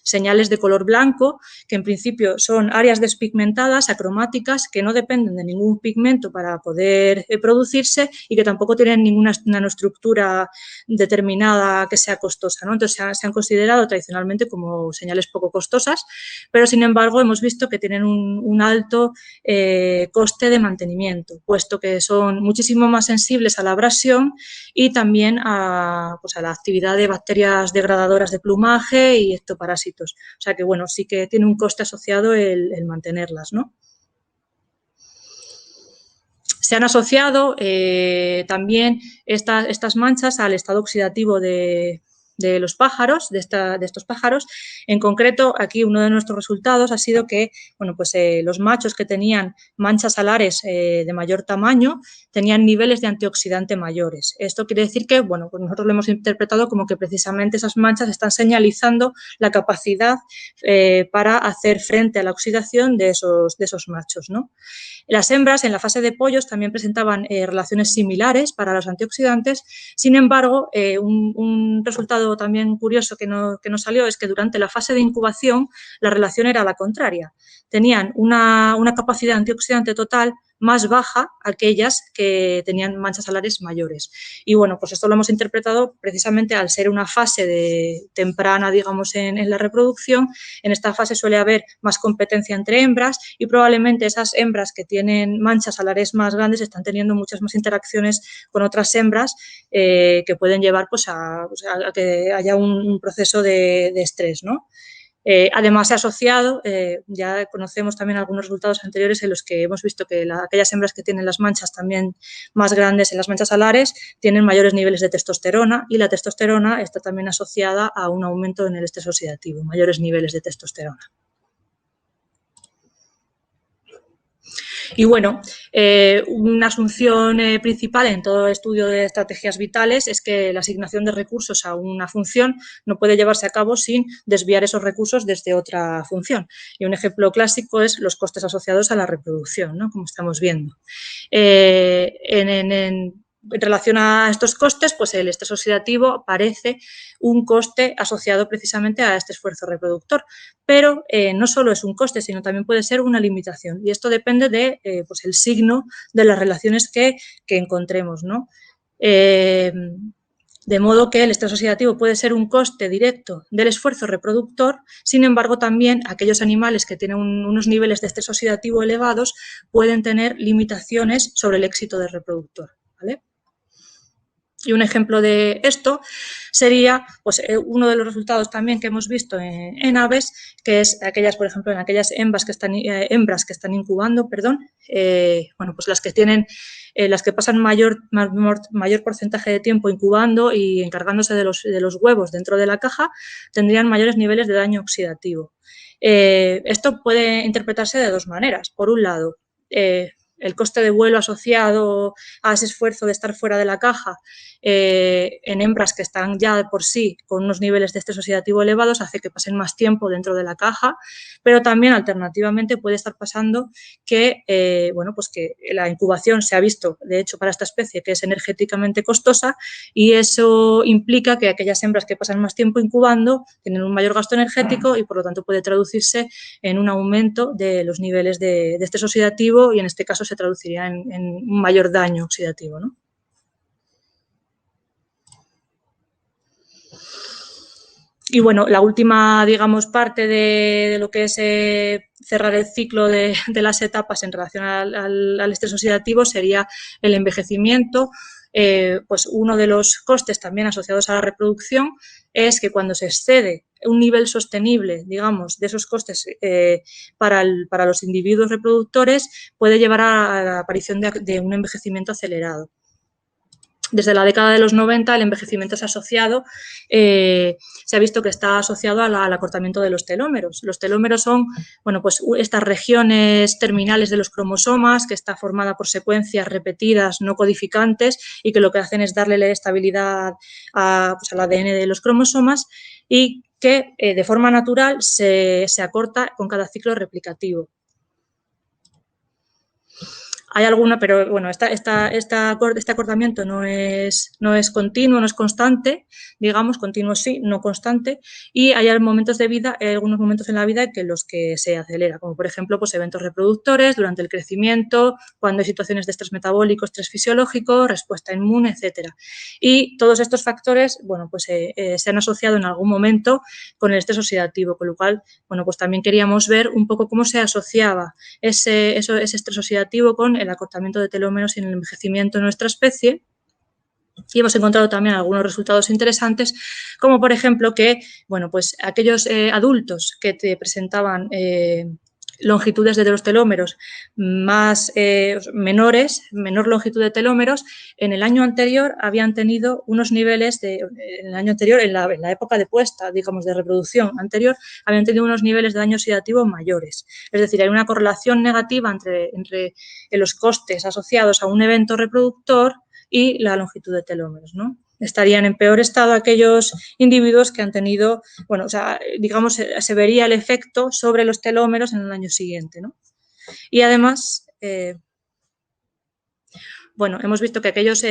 señales de color blanco, que en principio son áreas despigmentadas, acromáticas, que no dependen de ningún pigmento para poder producirse y que tampoco tienen ninguna nanoestructura determinada que sea costosa, ¿no? Entonces se han considerado tradicionalmente como señales poco costosas, pero sin embargo hemos visto que tienen un alto coste de mantenimiento, puesto que son muchísimo más sensibles a la abrasión y también pues a la actividad de bacterias degradadoras de plumaje y ectoparásitos. O sea que, bueno, sí que tiene un coste asociado el mantenerlas, ¿no? Se han asociado también estas manchas al estado oxidativo de los pájaros, de estos pájaros. En concreto, aquí uno de nuestros resultados ha sido que, bueno, pues los machos que tenían manchas alares de mayor tamaño tenían niveles de antioxidante mayores. Esto quiere decir que, bueno, pues nosotros lo hemos interpretado como que precisamente esas manchas están señalizando la capacidad para hacer frente a la oxidación de esos machos, ¿no? Las hembras en la fase de pollos también presentaban relaciones similares para los antioxidantes. Sin embargo, un resultado también curioso que nos salió es que durante la fase de incubación la relación era la contraria. Tenían una capacidad antioxidante total más baja aquellas que tenían manchas alares mayores. Y bueno, pues esto lo hemos interpretado precisamente al ser una fase temprana, digamos, en la reproducción. En esta fase suele haber más competencia entre hembras y probablemente esas hembras que tienen manchas alares más grandes están teniendo muchas más interacciones con otras hembras que pueden llevar pues, a que haya un proceso de estrés, ¿no? Además, se ha asociado, ya conocemos también algunos resultados anteriores en los que hemos visto que aquellas hembras que tienen las manchas también más grandes en las manchas alares tienen mayores niveles de testosterona y la testosterona está también asociada a un aumento en el estrés oxidativo, mayores niveles de testosterona. Y bueno, una asunción principal en todo el estudio de estrategias vitales es que la asignación de recursos a una función no puede llevarse a cabo sin desviar esos recursos desde otra función. Y un ejemplo clásico es los costes asociados a la reproducción, ¿no? Como estamos viendo. En relación a estos costes, pues el estrés oxidativo parece un coste asociado precisamente a este esfuerzo reproductor, pero no solo es un coste, sino también puede ser una limitación y esto depende de pues el signo de las relaciones que encontremos, ¿no? De modo que el estrés oxidativo puede ser un coste directo del esfuerzo reproductor, sin embargo también aquellos animales que tienen unos niveles de estrés oxidativo elevados pueden tener limitaciones sobre el éxito del reproductor, ¿vale? Y un ejemplo de esto sería pues, uno de los resultados también que hemos visto en aves, que es aquellas, por ejemplo, en aquellas hembras que están incubando, bueno, pues las que tienen, las que pasan mayor porcentaje de tiempo incubando y encargándose de los huevos dentro de la caja, tendrían mayores niveles de daño oxidativo. Esto puede interpretarse de dos maneras. Por un lado, el coste de vuelo asociado a ese esfuerzo de estar fuera de la caja en hembras que están ya de por sí con unos niveles de estrés oxidativo elevados hace que pasen más tiempo dentro de la caja, pero también alternativamente puede estar pasando que, bueno, pues que la incubación se ha visto, de hecho, para esta especie que es energéticamente costosa y eso implica que aquellas hembras que pasan más tiempo incubando tienen un mayor gasto energético y por lo tanto puede traducirse en un aumento de los niveles de estrés oxidativo y en este caso se traduciría en un mayor daño oxidativo, ¿no? Y bueno, la última, digamos, parte de lo que es cerrar el ciclo de las etapas en relación al estrés oxidativo sería el envejecimiento. Pues uno de los costes también asociados a la reproducción es que cuando se excede un nivel sostenible, digamos, de esos costes para los individuos reproductores, puede llevar a la aparición de un envejecimiento acelerado. Desde la década de los 90 el envejecimiento se ha visto que está asociado al acortamiento de los telómeros. Los telómeros son, bueno, pues estas regiones terminales de los cromosomas que está formada por secuencias repetidas no codificantes y que lo que hacen es darle estabilidad pues al ADN de los cromosomas y que de forma natural se acorta con cada ciclo replicativo. Hay alguna, pero bueno, este acortamiento no es continuo, no es constante, digamos, continuo sí, no constante, y hay momentos de vida, hay algunos momentos en la vida en los que se acelera, como por ejemplo, pues eventos reproductores, durante el crecimiento, cuando hay situaciones de estrés metabólico, estrés fisiológico, respuesta inmune, etcétera. Y todos estos factores, bueno, pues se han asociado en algún momento con el estrés oxidativo, con lo cual, bueno, pues también queríamos ver un poco cómo se asociaba ese estrés oxidativo con el acortamiento de telómeros y el envejecimiento de nuestra especie. Y hemos encontrado también algunos resultados interesantes, como por ejemplo que, bueno, pues aquellos adultos que te presentaban longitudes de los telómeros menor longitud de telómeros, en el año anterior habían tenido unos niveles en la época de puesta, digamos, de reproducción anterior, habían tenido unos niveles de daño oxidativo mayores. Es decir, hay una correlación negativa entre los costes asociados a un evento reproductor y la longitud de telómeros, ¿no? Estarían en peor estado aquellos individuos que han tenido, bueno, o sea, digamos, se vería el efecto sobre los telómeros en el año siguiente, ¿no? Y además, bueno, hemos visto que aquellos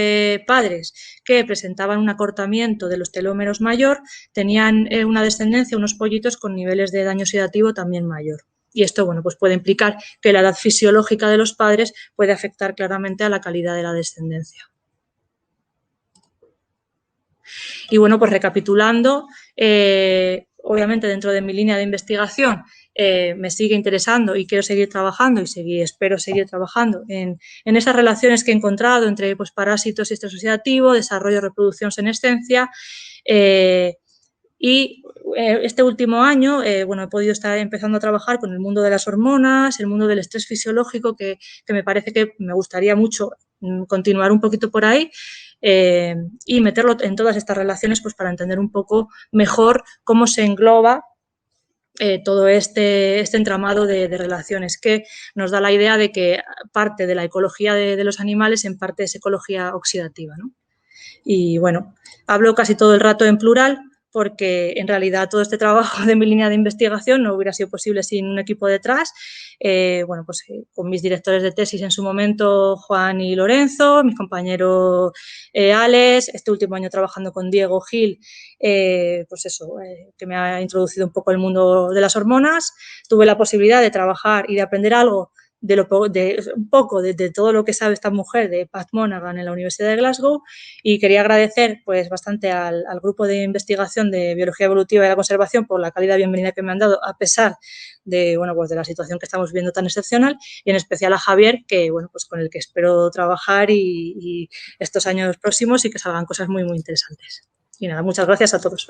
padres que presentaban un acortamiento de los telómeros mayor tenían una descendencia, unos pollitos con niveles de daño oxidativo también mayor. Y esto, bueno, pues puede implicar que la edad fisiológica de los padres puede afectar claramente a la calidad de la descendencia. Y bueno, pues recapitulando, obviamente dentro de mi línea de investigación me sigue interesando y quiero seguir trabajando y espero seguir trabajando en esas relaciones que he encontrado entre pues, parásitos y estrés oxidativo, desarrollo, reproducción, senescencia. Y este último año, bueno, he podido estar empezando a trabajar con el mundo de las hormonas, el mundo del estrés fisiológico, que me parece que me gustaría mucho continuar un poquito por ahí y meterlo en todas estas relaciones pues para entender un poco mejor cómo se engloba todo este entramado de relaciones que nos da la idea de que parte de la ecología de los animales en parte es ecología oxidativa, ¿no? Y bueno, hablo casi todo el rato en plural porque en realidad todo este trabajo de mi línea de investigación no hubiera sido posible sin un equipo detrás. Bueno, pues con mis directores de tesis en su momento, Juan y Lorenzo, mis compañeros Alex, este último año trabajando con Diego Gil, pues eso, que me ha introducido un poco el mundo de las hormonas. Tuve la posibilidad de trabajar y de aprender algo un poco de todo lo que sabe esta mujer de Pat Monaghan en la Universidad de Glasgow, y quería agradecer pues bastante al grupo de investigación de biología evolutiva y la conservación por la cálida bienvenida que me han dado, a pesar de, bueno, pues de la situación que estamos viendo tan excepcional, y en especial a Javier, que, bueno, pues con el que espero trabajar y estos años próximos y que salgan cosas muy, muy interesantes. Y nada, muchas gracias a todos.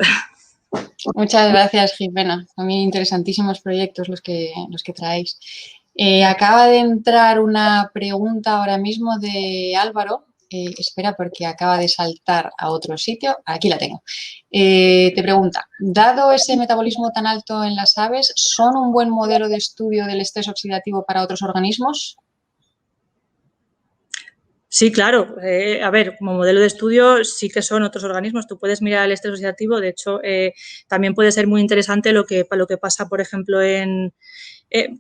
Muchas gracias, Jimena. También interesantísimos proyectos los que traéis. Acaba de entrar una pregunta ahora mismo de Álvaro. Espera, porque acaba de saltar a otro sitio. Aquí la tengo. Te pregunta, dado ese metabolismo tan alto en las aves, ¿son un buen modelo de estudio del estrés oxidativo para otros organismos? Sí, claro. A ver, como modelo de estudio sí que son otros organismos. Tú puedes mirar el estrés oxidativo. De hecho, también puede ser muy interesante lo que pasa, por ejemplo,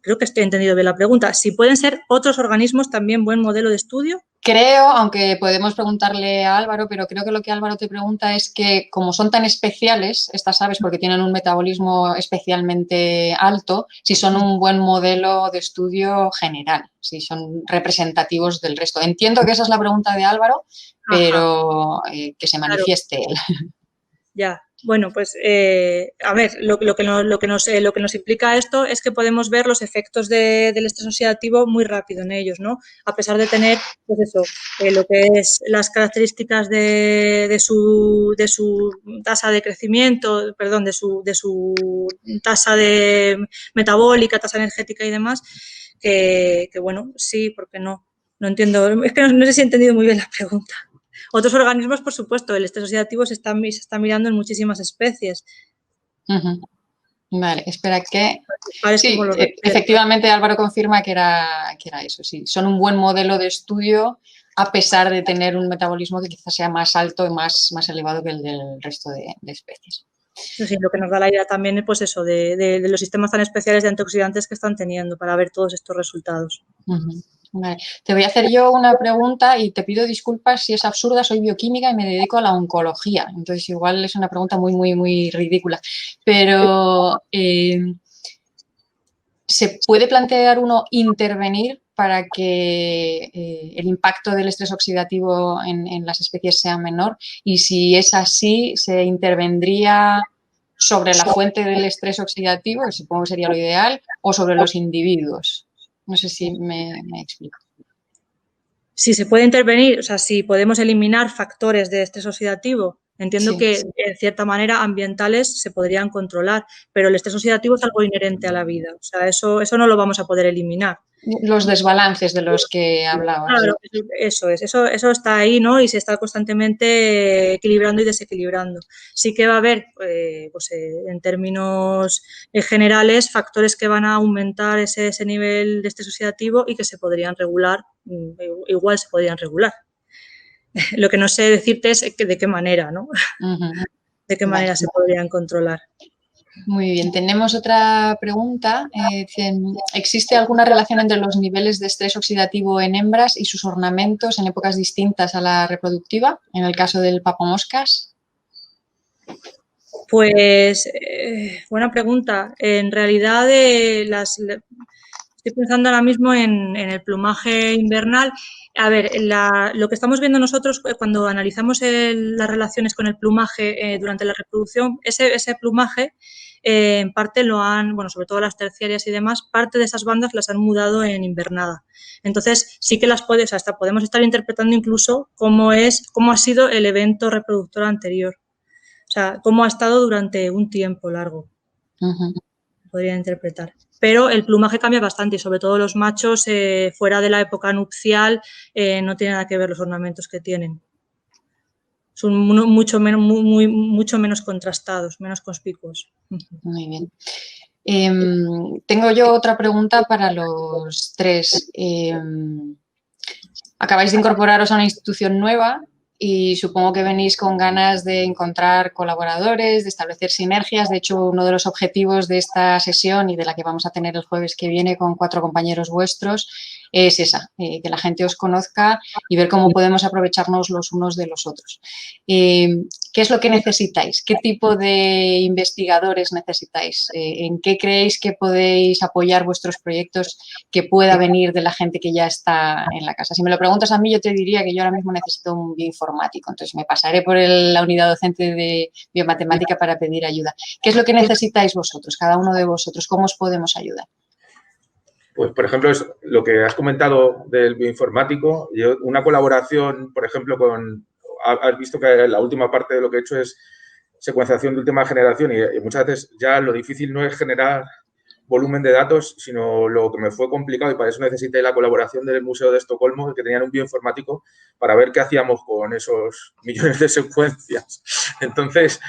creo que estoy entendido bien la pregunta. Si pueden ser otros organismos también buen modelo de estudio. Creo, aunque podemos preguntarle a Álvaro, pero creo que lo que Álvaro te pregunta es que como son tan especiales estas aves porque tienen un metabolismo especialmente alto, si son un buen modelo de estudio general, si son representativos del resto. Entiendo que esa es la pregunta de Álvaro, pero que se manifieste él. Ya, bueno, pues a ver, lo que nos implica esto es que podemos ver los efectos del estrés oxidativo muy rápido en ellos, ¿no? A pesar de tener, pues eso, lo que es las características de su tasa de crecimiento, perdón, de su tasa de metabólica, tasa energética y demás, que bueno, sí, ¿por qué no? No entiendo, es que no sé si he entendido muy bien la pregunta. Otros organismos, por supuesto, el estrés oxidativo se está mirando en muchísimas especies. Vale, espera que... Sí, efectivamente Álvaro confirma que era eso, sí. Son un buen modelo de estudio a pesar de tener un metabolismo que quizás sea más alto y más elevado que el del resto de especies. Sí, lo que nos da la idea también es pues eso, de los sistemas tan especiales de antioxidantes que están teniendo para ver todos estos resultados. Vale. Te voy a hacer yo una pregunta y te pido disculpas si es absurda. Soy bioquímica y me dedico a la oncología. Entonces, igual es una pregunta muy, muy, muy ridícula. Pero, ¿se puede plantear uno intervenir para que el impacto del estrés oxidativo en las especies sea menor? Y si es así, ¿se intervendría sobre la fuente del estrés oxidativo, que supongo que sería lo ideal, o sobre los individuos? No sé si me explico. Si se puede intervenir, o sea, si podemos eliminar factores de estrés oxidativo, entiendo que en cierta manera ambientales se podrían controlar, pero el estrés oxidativo es algo inherente a la vida, o sea, eso no lo vamos a poder eliminar. Los desbalances de los que hablabas. Claro, eso está ahí, ¿no? Y se está constantemente equilibrando y desequilibrando. Sí que va a haber, en términos generales, factores que van a aumentar ese nivel de estrés oxidativo y que se podrían regular, igual se podrían regular. Lo que no sé decirte es de qué manera, ¿no? De qué manera se podrían controlar. Muy bien, tenemos otra pregunta. ¿Existe alguna relación entre los niveles de estrés oxidativo en hembras y sus ornamentos en épocas distintas a la reproductiva, en el caso del papamoscas? Pues, buena pregunta. En realidad, estoy pensando ahora mismo en el plumaje invernal. A ver, lo que estamos viendo nosotros cuando analizamos las relaciones con el plumaje durante la reproducción, ese plumaje en parte sobre todo las terciarias y demás, parte de esas bandas las han mudado en invernada. Entonces, sí que hasta podemos estar interpretando incluso cómo ha sido el evento reproductor anterior. O sea, cómo ha estado durante un tiempo largo. Podría interpretar. Pero el plumaje cambia bastante y sobre todo los machos fuera de la época nupcial no tiene nada que ver los ornamentos que tienen. Son mucho menos contrastados, menos conspicuos. Muy bien. Tengo yo otra pregunta para los tres. Acabáis de incorporaros a una institución nueva y supongo que venís con ganas de encontrar colaboradores, de establecer sinergias. De hecho, uno de los objetivos de esta sesión y de la que vamos a tener el jueves que viene con 4 compañeros vuestros es esa, que la gente os conozca y ver cómo podemos aprovecharnos los unos de los otros. ¿Qué es lo que necesitáis? ¿Qué tipo de investigadores necesitáis? ¿En qué creéis que podéis apoyar vuestros proyectos que pueda venir de la gente que ya está en la casa? Si me lo preguntas a mí, yo te diría que yo ahora mismo necesito un bioinformático, entonces me pasaré por la unidad docente de biomatemática para pedir ayuda. ¿Qué es lo que necesitáis vosotros, cada uno de vosotros? ¿Cómo os podemos ayudar? Pues, por ejemplo, es lo que has comentado del bioinformático, una colaboración, por ejemplo, has visto que la última parte de lo que he hecho es secuenciación de última generación y muchas veces ya lo difícil no es generar volumen de datos, sino lo que me fue complicado y para eso necesité la colaboración del Museo de Estocolmo, que tenían un bioinformático para ver qué hacíamos con esos millones de secuencias. Entonces,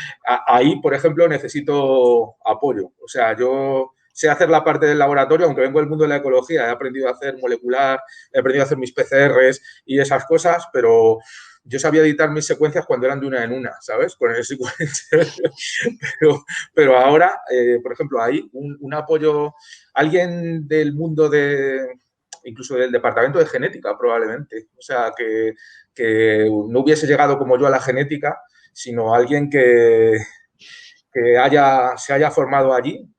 ahí, por ejemplo, necesito apoyo. O sea, yo sé hacer la parte del laboratorio, aunque vengo del mundo de la ecología, he aprendido a hacer molecular, he aprendido a hacer mis PCRs y esas cosas, pero yo sabía editar mis secuencias cuando eran de una en una, ¿sabes? Con el sequencer. pero ahora, por ejemplo, hay un apoyo, alguien del mundo incluso del departamento de genética probablemente, o sea, que no hubiese llegado como yo a la genética, sino alguien que se haya formado allí,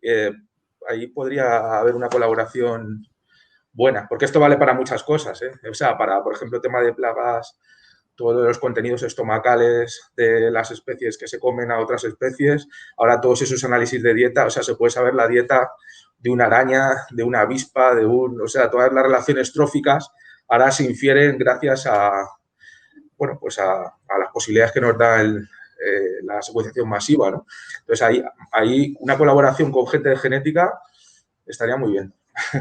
ahí podría haber una colaboración buena, porque esto vale para muchas cosas, ¿eh? O sea, para, por ejemplo, tema de plagas, todos los contenidos estomacales de las especies que se comen a otras especies, ahora todos esos análisis de dieta, o sea, se puede saber la dieta de una araña, de una avispa, o sea, todas las relaciones tróficas ahora se infieren gracias bueno, pues a las posibilidades que nos da la secuenciación masiva, ¿no? Entonces, ahí una colaboración con gente de genética estaría muy bien.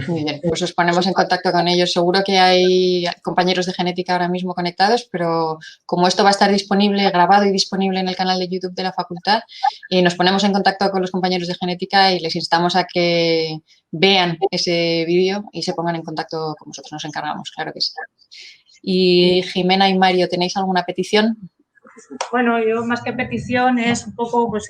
Muy bien, pues os ponemos en contacto con ellos. Seguro que hay compañeros de genética ahora mismo conectados, pero como esto va a estar disponible, grabado y disponible en el canal de YouTube de la facultad, nos ponemos en contacto con los compañeros de genética y les instamos a que vean ese vídeo y se pongan en contacto con nosotros. Nos encargamos, claro que sí. Y Jimena y Mario, ¿tenéis alguna petición? Bueno, yo más que petición es un poco, pues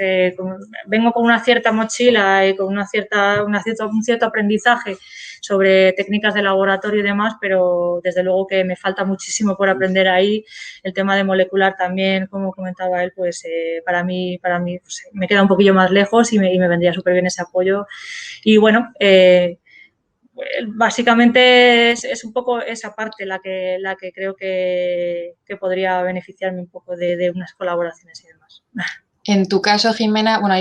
vengo con una cierta mochila y con un cierto aprendizaje sobre técnicas de laboratorio y demás, pero desde luego que me falta muchísimo por aprender ahí. El tema de molecular también, como comentaba él, pues para mí pues, me queda un poquillo más lejos y me vendría súper bien ese apoyo. Y bueno, básicamente es un poco esa parte la que creo que podría beneficiarme un poco de unas colaboraciones y demás. En tu caso, Jimena, bueno,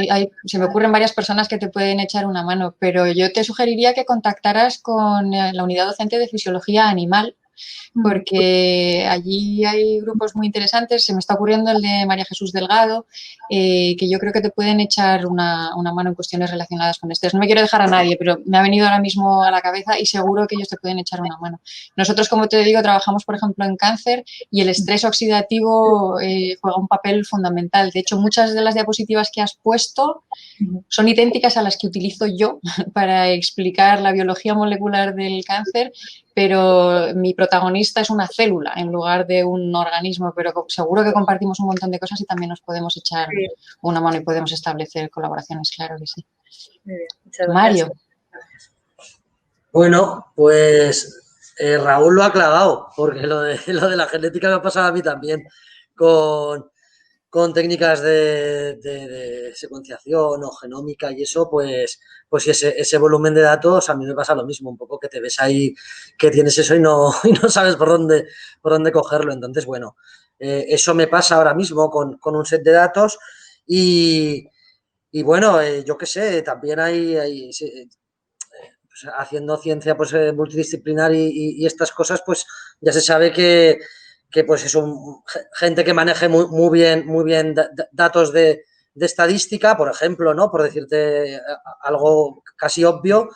se me ocurren varias personas que te pueden echar una mano, pero yo te sugeriría que contactaras con la unidad docente de fisiología animal, porque allí hay grupos muy interesantes. Se me está ocurriendo el de María Jesús Delgado, que yo creo que te pueden echar una mano en cuestiones relacionadas con estrés. No me quiero dejar a nadie, pero me ha venido ahora mismo a la cabeza y seguro que ellos te pueden echar una mano. Nosotros, como te digo, trabajamos, por ejemplo, en cáncer y el estrés oxidativo juega un papel fundamental. De hecho, muchas de las diapositivas que has puesto son idénticas a las que utilizo yo para explicar la biología molecular del cáncer, pero mi protagonista es una célula en lugar de un organismo, pero seguro que compartimos un montón de cosas y también nos podemos echar una mano y podemos establecer colaboraciones, claro que sí. Muy bien, muchas gracias. Mario. Bueno, pues Raúl lo ha clavado, porque lo de la genética me ha pasado a mí también con técnicas de secuenciación o genómica y eso, pues ese volumen de datos a mí me pasa lo mismo, un poco que te ves ahí que tienes eso y no sabes por dónde cogerlo. Entonces, bueno, eso me pasa ahora mismo con un set de datos y bueno, yo qué sé, también hay pues, haciendo ciencia pues, multidisciplinar y estas cosas, pues ya se sabe que pues es gente que maneje muy bien datos de estadística, por ejemplo, ¿no? Por decirte algo casi obvio,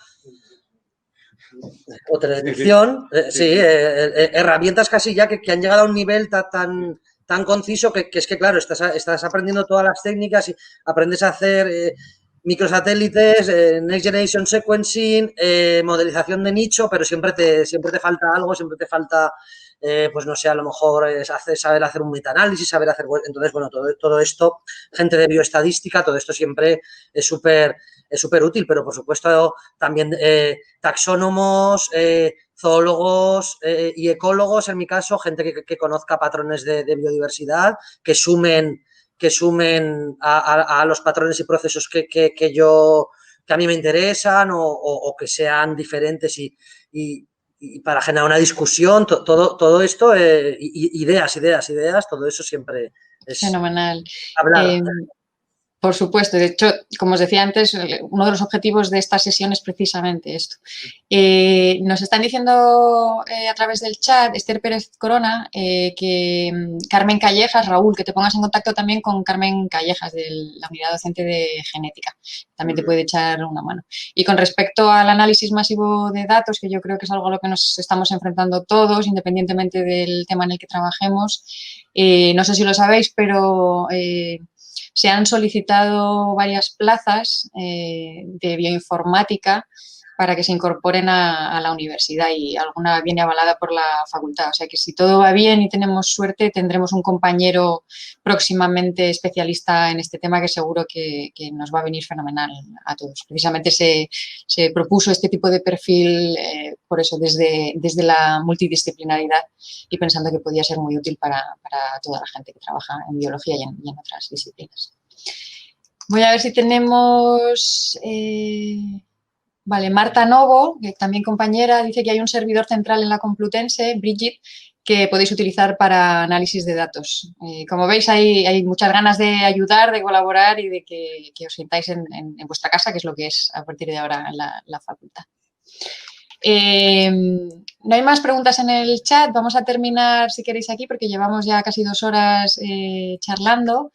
o teledicción, herramientas casi ya que han llegado a un nivel tan conciso que es que, claro, estás aprendiendo todas las técnicas y aprendes a hacer microsatélites, Next Generation Sequencing, modelización de nicho, pero siempre te falta algo, siempre te falta pues no sé, a lo mejor saber hacer un metaanálisis, saber hacer... Entonces, bueno, todo esto, gente de bioestadística, todo esto siempre es súper útil, pero por supuesto también taxónomos, zoólogos y ecólogos, en mi caso, gente que conozca patrones de biodiversidad, que sumen que sumen a los patrones y procesos que a mí me interesan o que sean diferentes y para generar una discusión, todo esto, ideas, todo eso siempre es fenomenal. hablar. Por supuesto, de hecho, como os decía antes, uno de los objetivos de esta sesión es precisamente esto. Nos están diciendo a través del chat, Esther Pérez Corona, que Carmen Callejas, Raúl, que te pongas en contacto también con Carmen Callejas de la unidad docente de genética. También te puede echar una mano. Y con respecto al análisis masivo de datos, que yo creo que es algo a lo que nos estamos enfrentando todos, independientemente del tema en el que trabajemos, no sé si lo sabéis, pero se han solicitado varias plazas de bioinformática para que se incorporen a la universidad y alguna viene avalada por la facultad. O sea que si todo va bien y tenemos suerte, tendremos un compañero próximamente especialista en este tema que seguro que nos va a venir fenomenal a todos. Precisamente se propuso este tipo de perfil por eso, desde la multidisciplinaridad y pensando que podía ser muy útil para toda la gente que trabaja en biología y en otras disciplinas. Voy a ver si tenemos... Vale, Marta Novo, que también compañera, dice que hay un servidor central en la Complutense, Brigitte, que podéis utilizar para análisis de datos. Como veis, hay muchas ganas de ayudar, de colaborar y de que os sintáis en vuestra casa, que es lo que es a partir de ahora la facultad. No hay más preguntas en el chat. Vamos a terminar, si queréis, aquí, porque llevamos ya casi 2 horas charlando.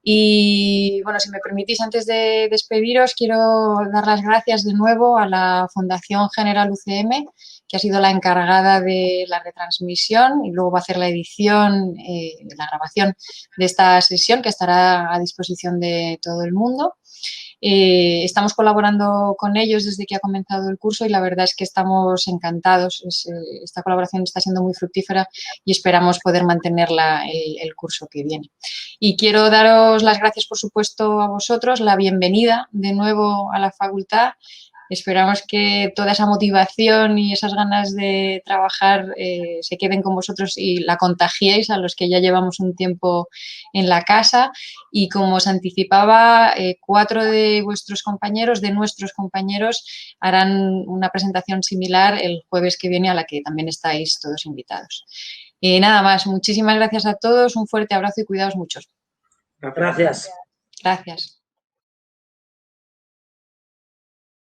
Y bueno, si me permitís, antes de despediros, quiero dar las gracias de nuevo a la Fundación General UCM, que ha sido la encargada de la retransmisión y luego va a hacer la edición, la grabación de esta sesión, que estará a disposición de todo el mundo. Estamos colaborando con ellos desde que ha comenzado el curso y la verdad es que estamos encantados. Esta colaboración está siendo muy fructífera y esperamos poder mantenerla el curso que viene. Y quiero daros las gracias, por supuesto, a vosotros, la bienvenida de nuevo a la facultad. Esperamos que toda esa motivación y esas ganas de trabajar se queden con vosotros y la contagiéis a los que ya llevamos un tiempo en la casa. Y como os anticipaba, 4 de vuestros compañeros, de nuestros compañeros, harán una presentación similar el jueves que viene a la que también estáis todos invitados. Nada más, muchísimas gracias a todos, un fuerte abrazo y cuidaos mucho. Gracias. Gracias.